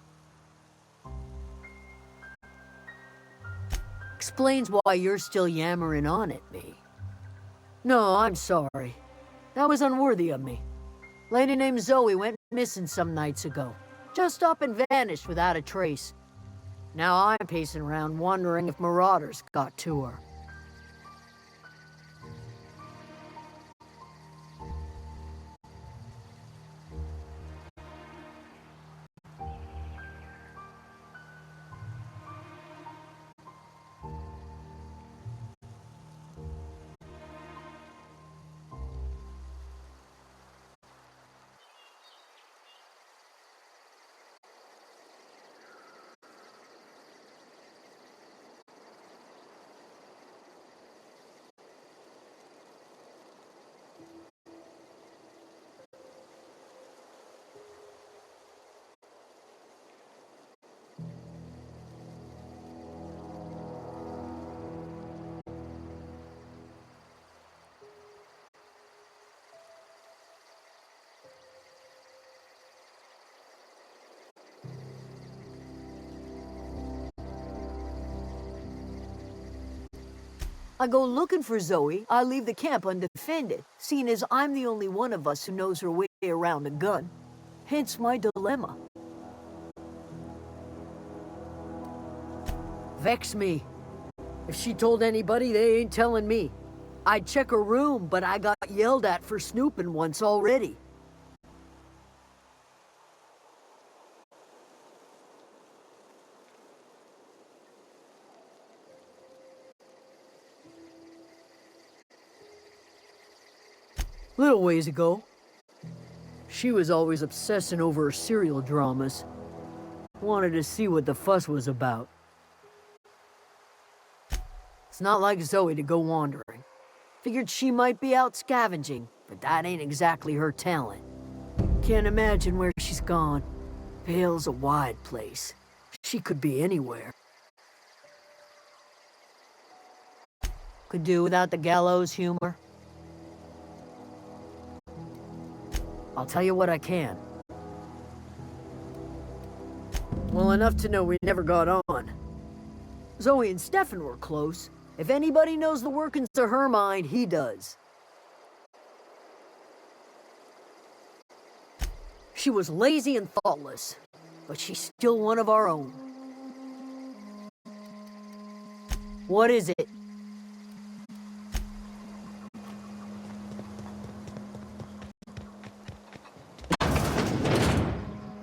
Speaker 11: Explains why you're still yammering on at me. No, I'm sorry. That was unworthy of me. Lady named Zoe went missing some nights ago. Just up and vanished without a trace. Now I'm pacing around wondering if marauders got to her. I go looking for Zoe, I leave the camp undefended, seeing as I'm the only one of us who knows her way around a gun. Hence my dilemma. Vex me. If she told anybody, they ain't telling me. I'd check her room, but I got yelled at for snooping once already. Little ways ago, she was always obsessing over her serial dramas. Wanted to see what the fuss was about. It's not like Zoe to go wandering. Figured she might be out scavenging, but that ain't exactly her talent. Can't imagine where she's gone. Vale's a wide place. She could be anywhere. Could do without the gallows humor. I'll tell you what I can. Well, enough to know we never got on. Zoe and Stefan were close. If anybody knows the workings of her mind, he does. She was lazy and thoughtless, but she's still one of our own. What is it?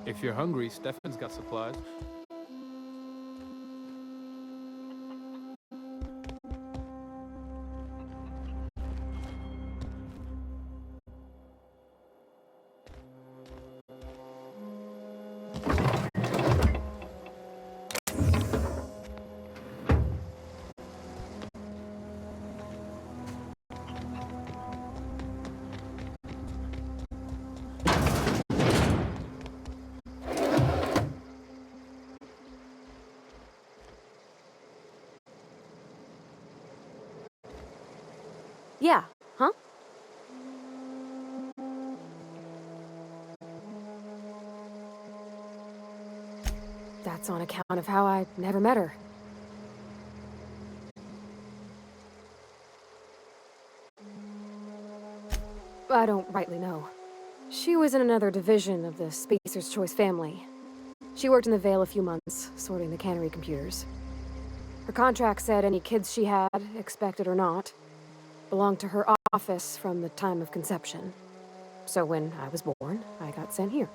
Speaker 5: If you're hungry, Stefan's got supplies.
Speaker 15: Yeah, huh? That's on account of how I never met her. I don't rightly know. She was in another division of the Spacer's Choice family. She worked in the Vale a few months, sorting the cannery computers. Her contract said any kids she had, expected or not, belonged to her office from the time of conception. So when I was born, I got sent here.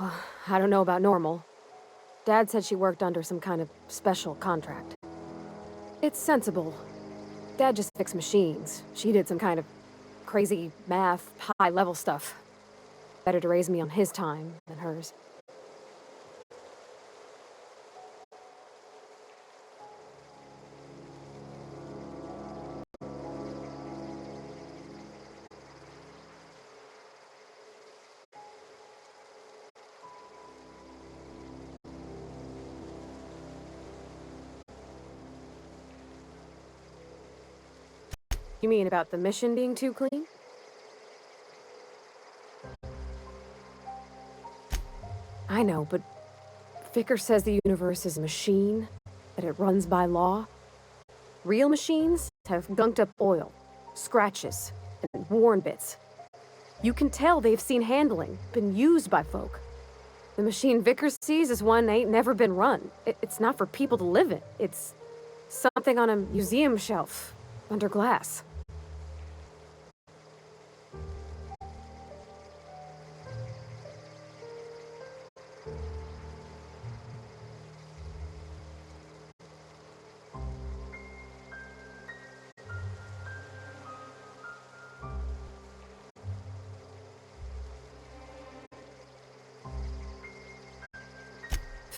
Speaker 15: Well, I don't know about normal. Dad said she worked under some kind of special contract. It's sensible. Dad just fixed machines. She did some kind of crazy math, high-level stuff. Better to raise me on his time than hers. You mean about the mission being too clean? I know, but Vicker says the universe is a machine, that it runs by law. Real machines have gunked up oil, scratches, and worn bits. You can tell they've seen handling, been used by folk. The machine Vickers sees is one ain't never been run. It's not for people to live in. It's something on a museum shelf, under glass.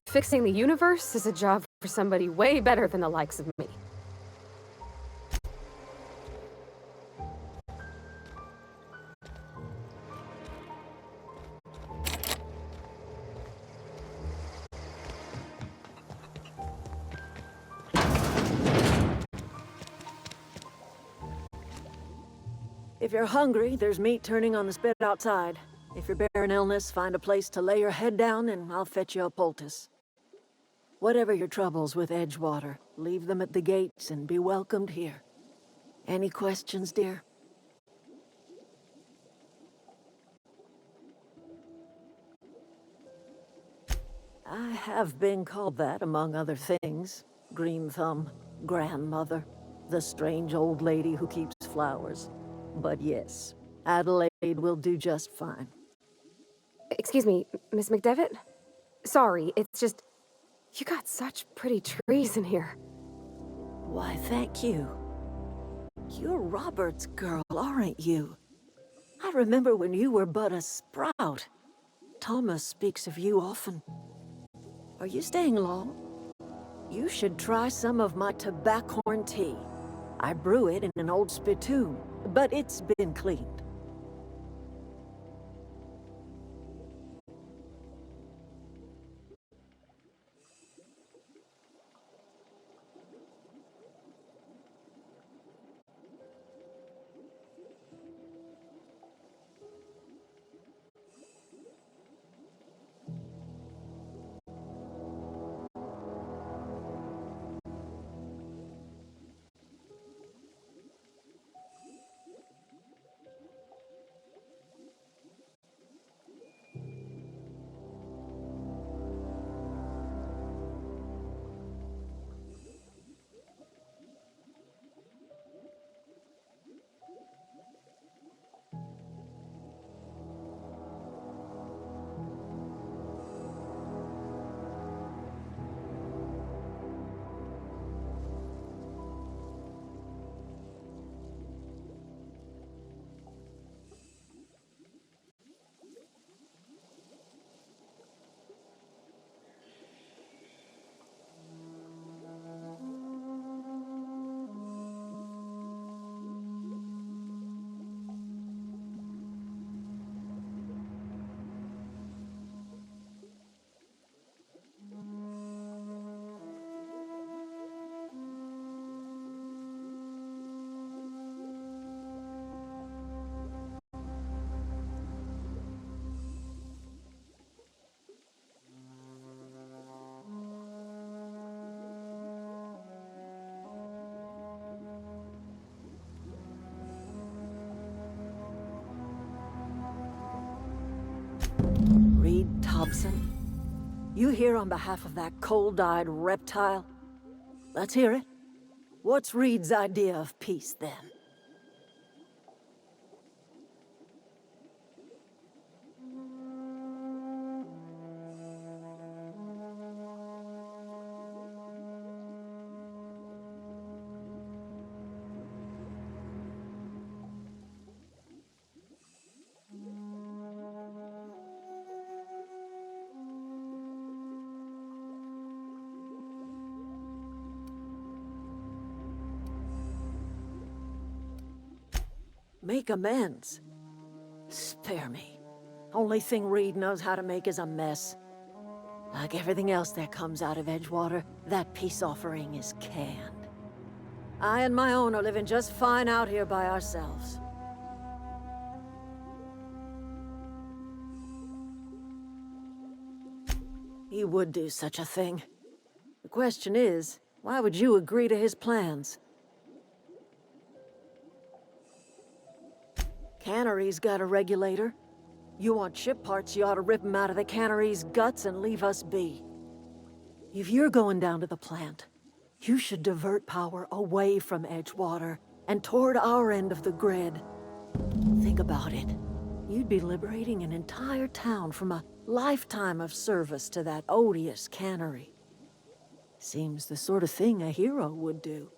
Speaker 15: Fixing the universe is a job for somebody way better than the likes of me.
Speaker 6: If you're hungry, there's meat turning on the spit outside. If you're bearing illness, find a place to lay your head down and I'll fetch you a poultice. Whatever your troubles with Edgewater, leave them at the gates and be welcomed here. Any questions, dear? I have been called that, among other things. Green Thumb, grandmother, the strange old lady who keeps flowers. But yes, Adelaide will do just fine.
Speaker 15: Excuse me, Miss McDevitt? Sorry, it's just... You got such pretty trees in here.
Speaker 6: Why, thank you. You're Robert's girl, aren't you? I remember when you were but a sprout. Thomas speaks of you often. Are you staying long? You should try some of my tobaccorn tea. I brew it in an old spittoon, but it's been cleaned. Hobson? You here on behalf of that cold-eyed reptile? Let's hear it. What's Reed's idea of peace, then? Make amends? Spare me. Only thing Reed knows how to make is a mess. Like everything else that comes out of Edgewater, that peace offering is canned. I and my own are living just fine out here by ourselves. He would do such a thing. The question is, why would you agree to his plans? Cannery's got a regulator. You want ship parts, you ought to rip 'em out of the cannery's guts and leave us be. If you're going down to the plant, you should divert power away from Edgewater and toward our end of the grid. Think about it. You'd be liberating an entire town from a lifetime of service to that odious cannery. Seems the sort of thing a hero would do.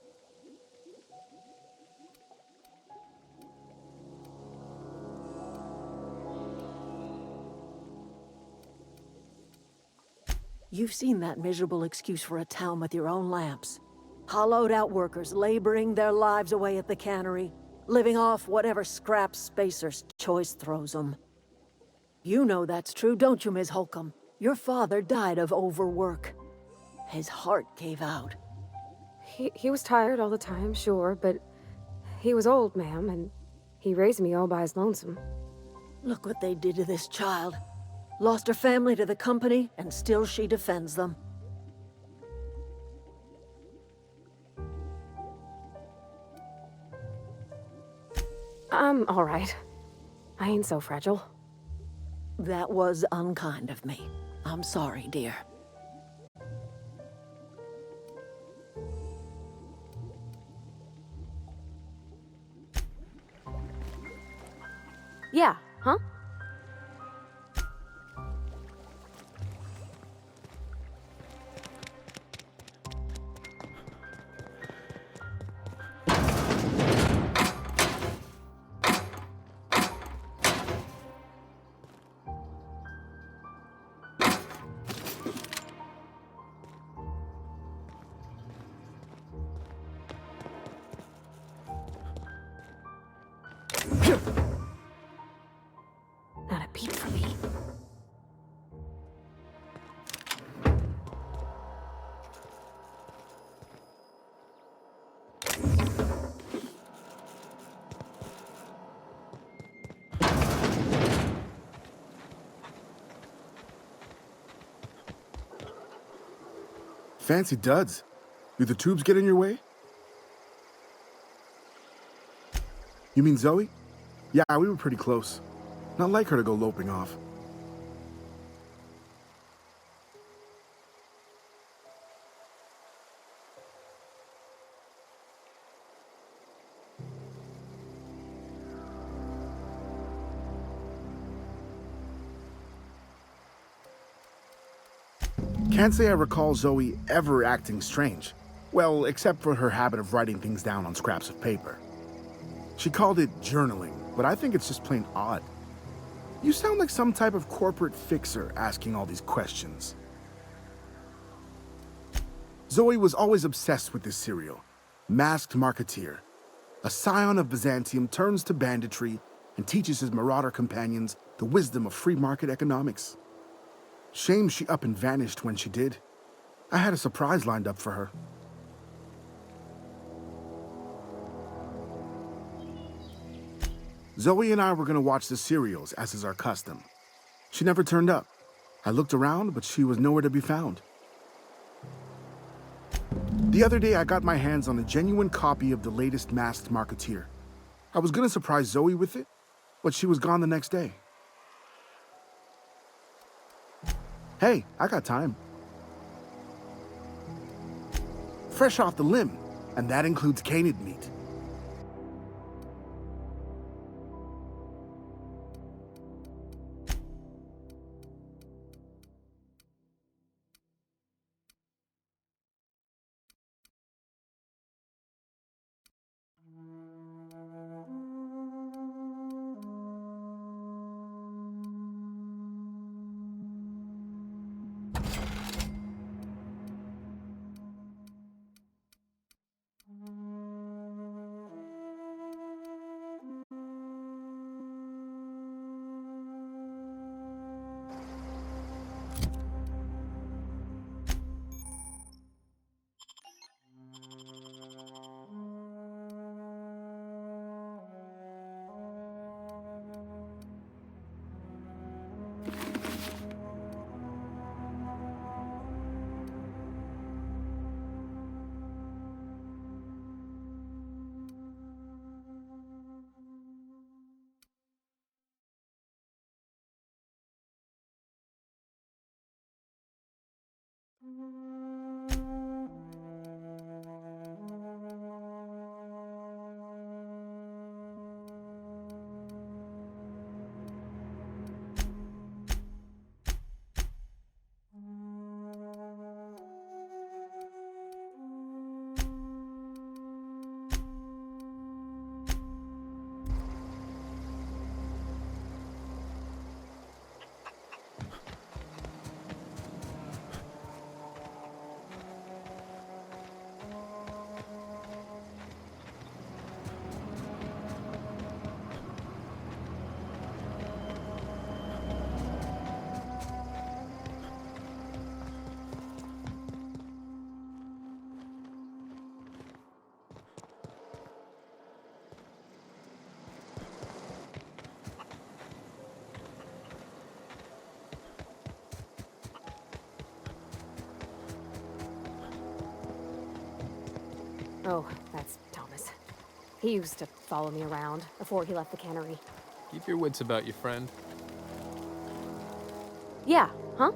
Speaker 6: You've seen that miserable excuse for a town with your own lamps. Hollowed out workers laboring their lives away at the cannery, living off whatever scraps Spacer's Choice throws them. You know that's true, don't you, Ms. Holcomb? Your father died of overwork. His heart gave out.
Speaker 15: He was tired all the time, sure, but he was old, ma'am, and he raised me all by his lonesome.
Speaker 6: Look what they did to this child. Lost her family to the company, and still she defends them.
Speaker 15: I'm all right. I ain't so fragile.
Speaker 6: That was unkind of me. I'm sorry, dear.
Speaker 15: Yeah, huh? Not a peep for me.
Speaker 8: Fancy duds. Do the tubes get in your way? You mean Zoe? Yeah, we were pretty close. Not like her to go loping off. Can't say I recall Zoe ever acting strange. Well, except for her habit of writing things down on scraps of paper. She called it journaling, but I think it's just plain odd. You sound like some type of corporate fixer asking all these questions. Zoe was always obsessed with this serial, Masked Marketeer. A scion of Byzantium turns to banditry and teaches his marauder companions the wisdom of free market economics. Shame she up and vanished when she did. I had a surprise lined up for her. Zoe and I were gonna watch the serials, as is our custom. She never turned up. I looked around, but she was nowhere to be found. The other day, I got my hands on a genuine copy of the latest Masked Marketeer. I was gonna surprise Zoe with it, but she was gone the next day. Hey, I got time. Fresh off the limb, and that includes canid meat.
Speaker 15: Oh, that's Thomas. He used to follow me around before he left the cannery.
Speaker 18: Keep your wits about you, friend.
Speaker 15: Yeah, huh?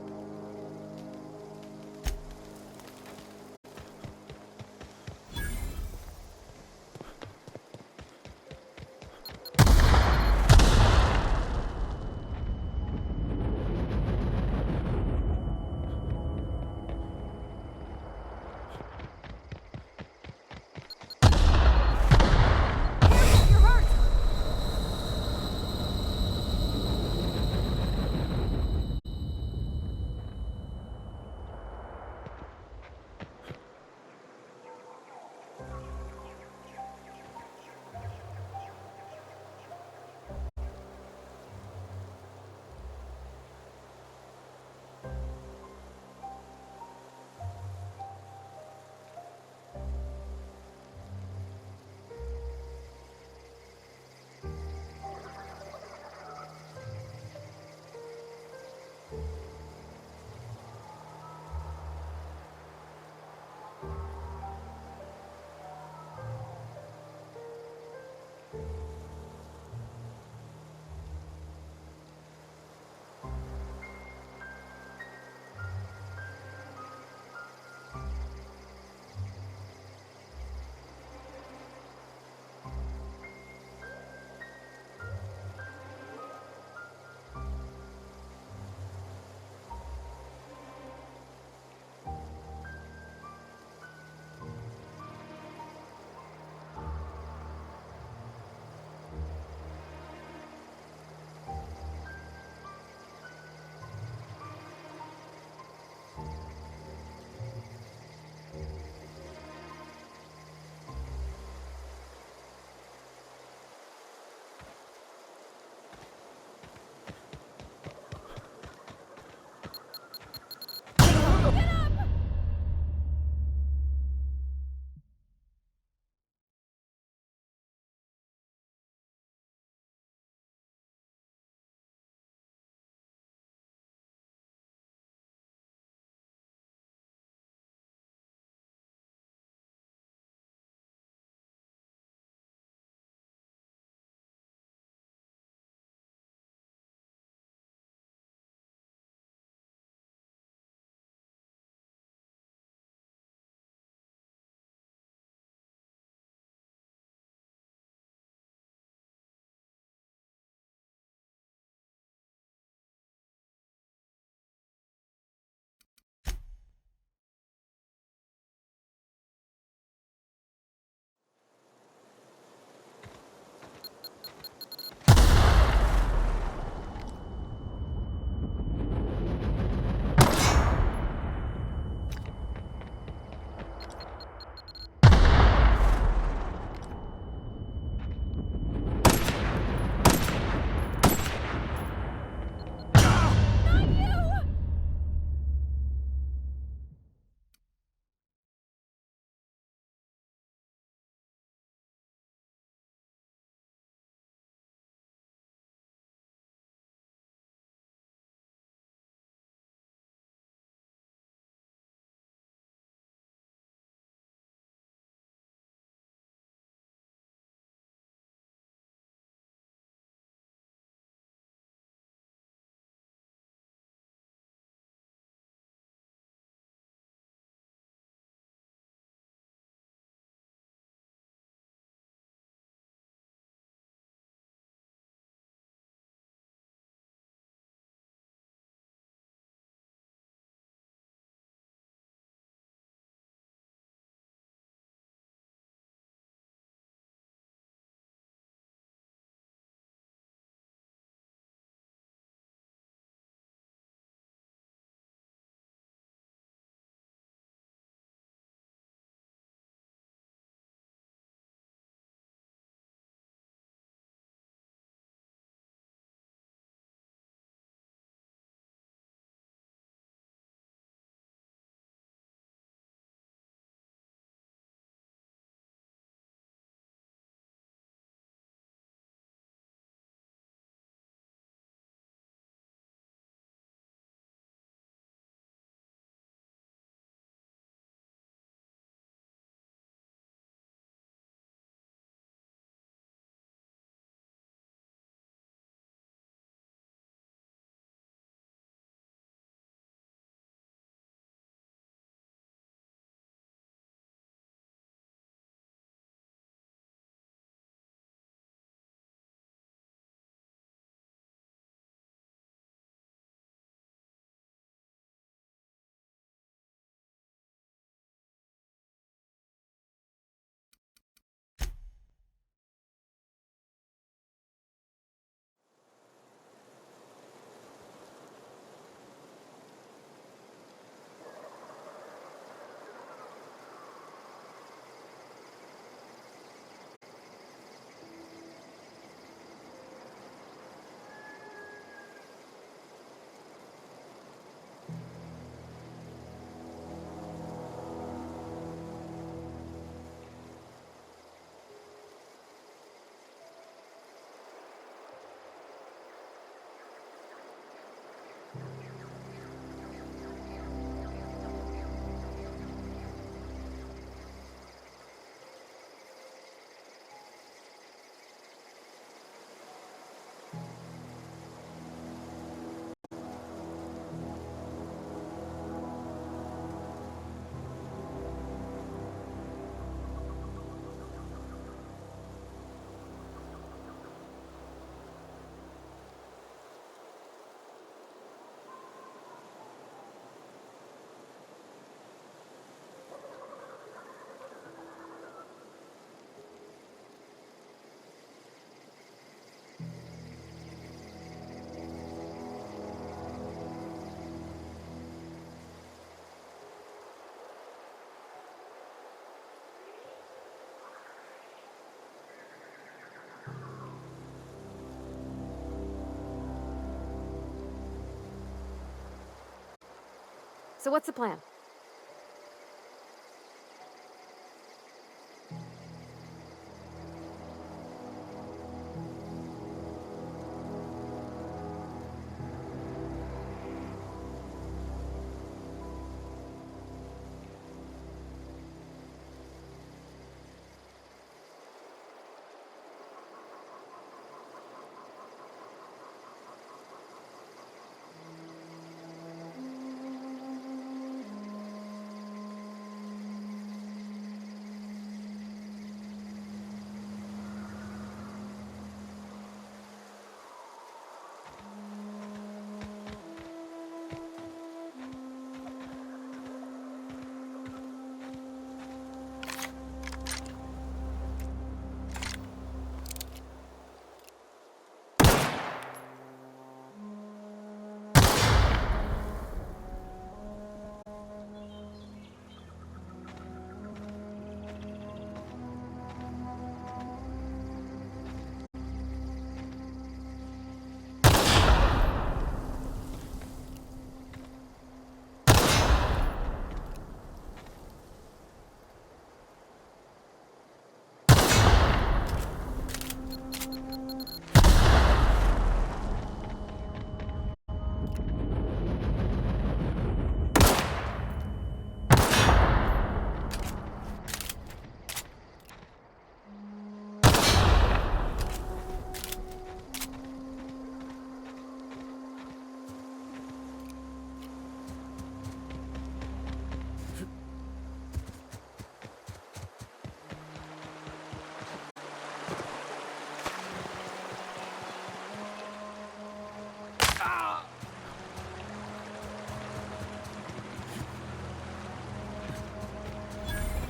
Speaker 15: So what's the plan?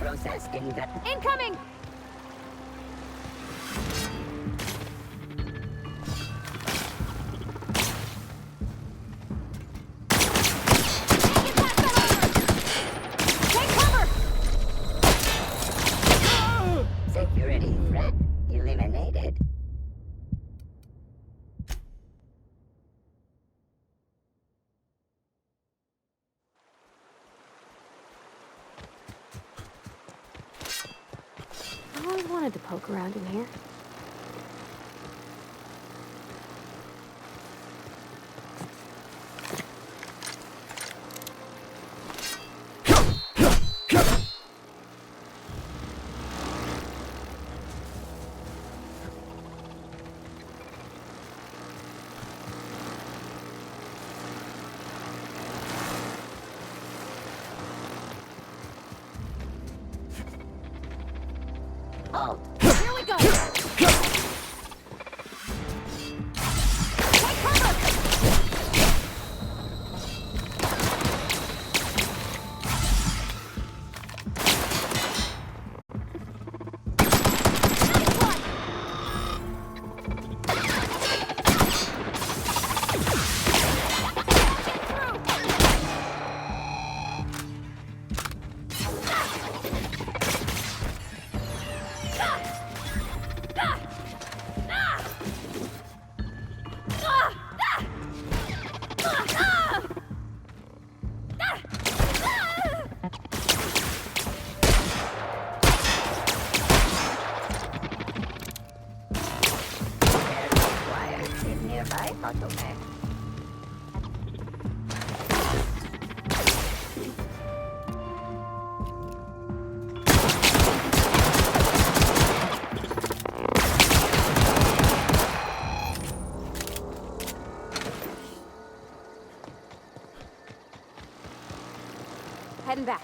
Speaker 19: Process
Speaker 15: Incoming!
Speaker 19: Security threat eliminated.
Speaker 15: I always wanted to poke around in here.
Speaker 19: Halt.
Speaker 15: Here we go!
Speaker 19: Nearby bottleneck.
Speaker 15: Heading back.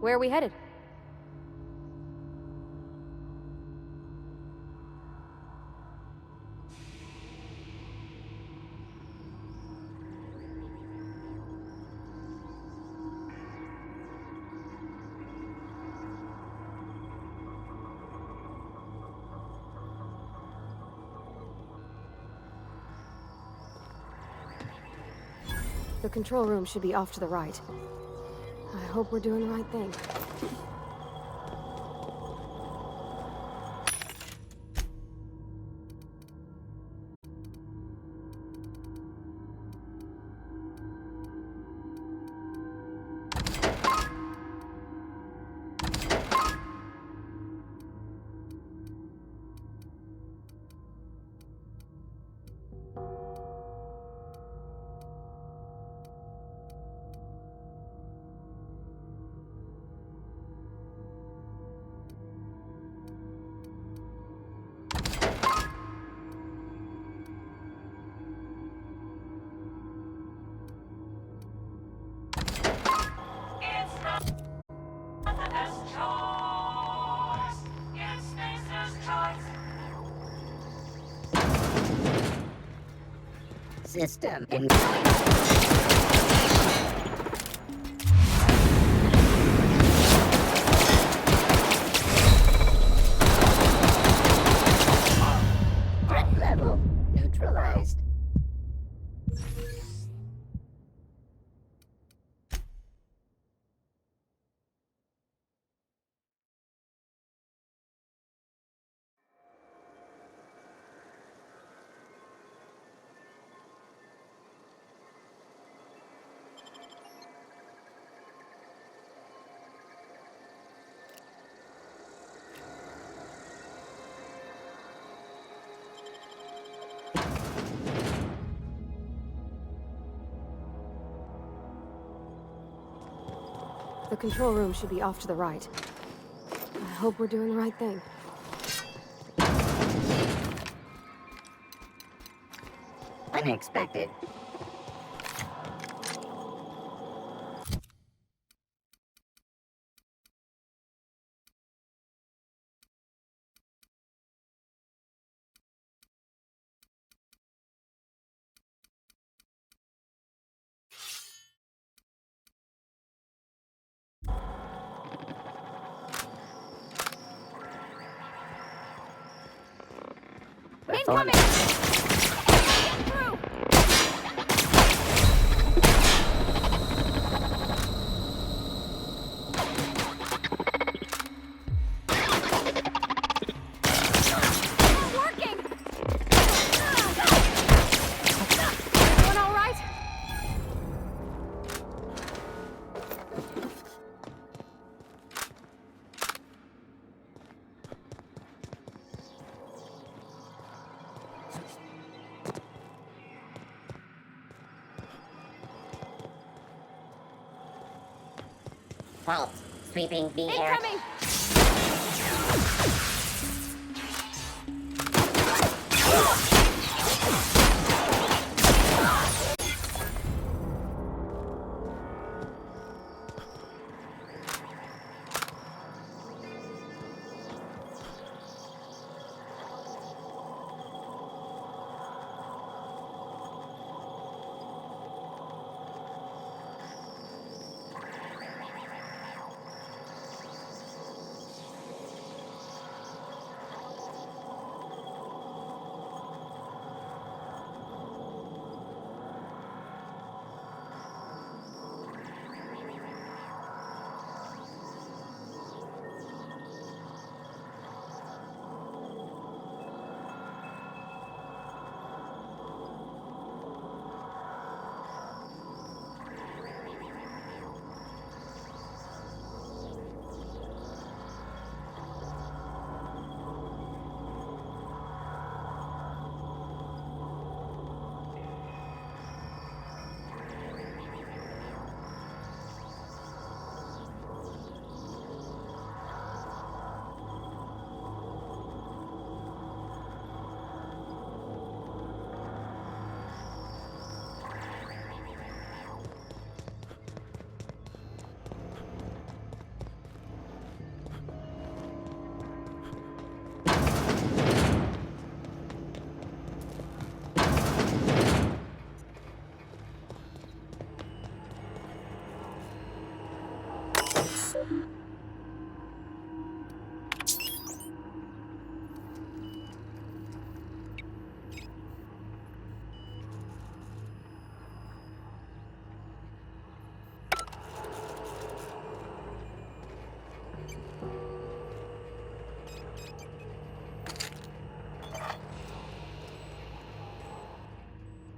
Speaker 15: Where are we headed? The control room should be off to the right. I hope we're doing the right thing.
Speaker 19: System in. Threat level neutralized.
Speaker 15: The control room should be off to the right. I hope we're doing the right thing.
Speaker 19: Unexpected.
Speaker 15: Incoming! Get through! Not working! Everyone all right?
Speaker 19: Halt. Sweeping the air.
Speaker 15: Incoming!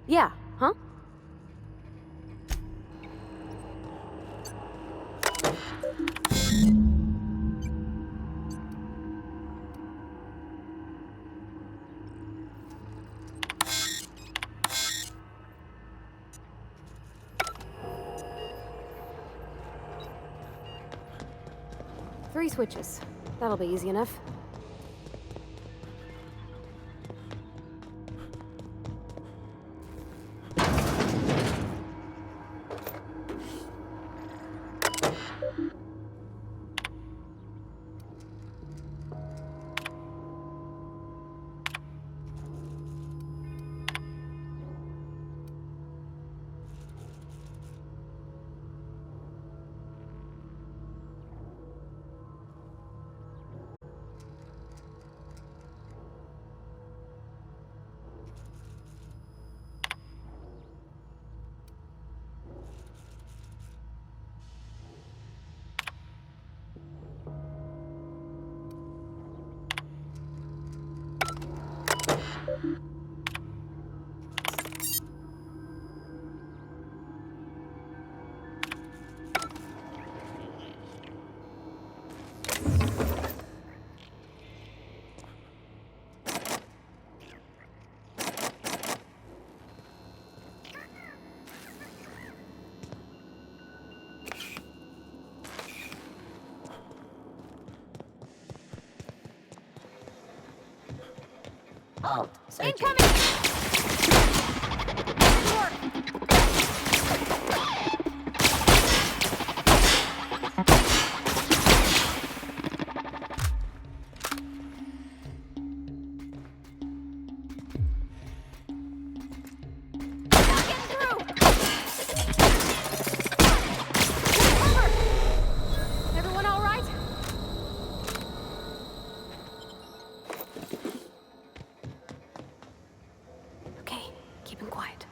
Speaker 15: Yeah, huh? Three switches. That'll be easy enough.
Speaker 19: Halt. Searching.
Speaker 15: Everyone all right? Okay, keep him quiet.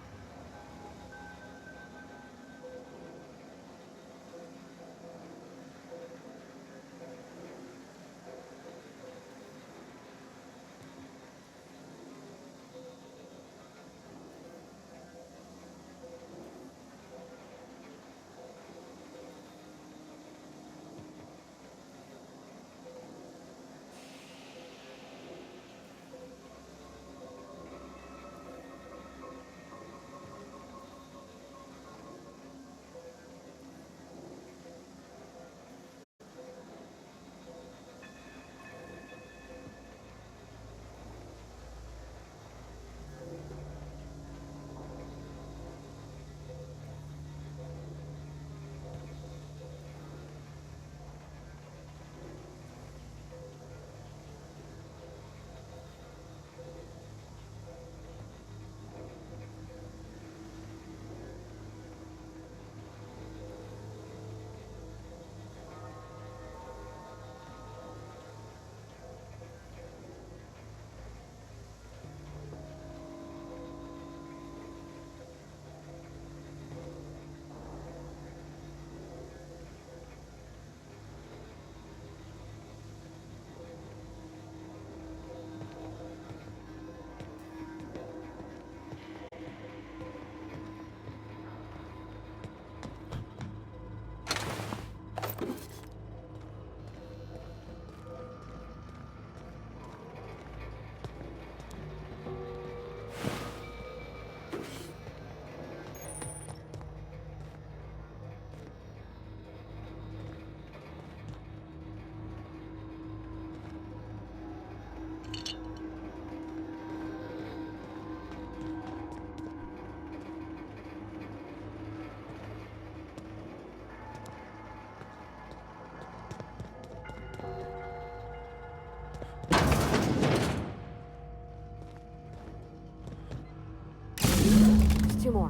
Speaker 15: Two more.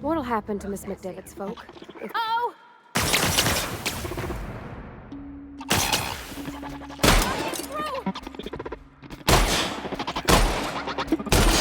Speaker 15: What'll happen to Miss McDevitt's folk if... Oh,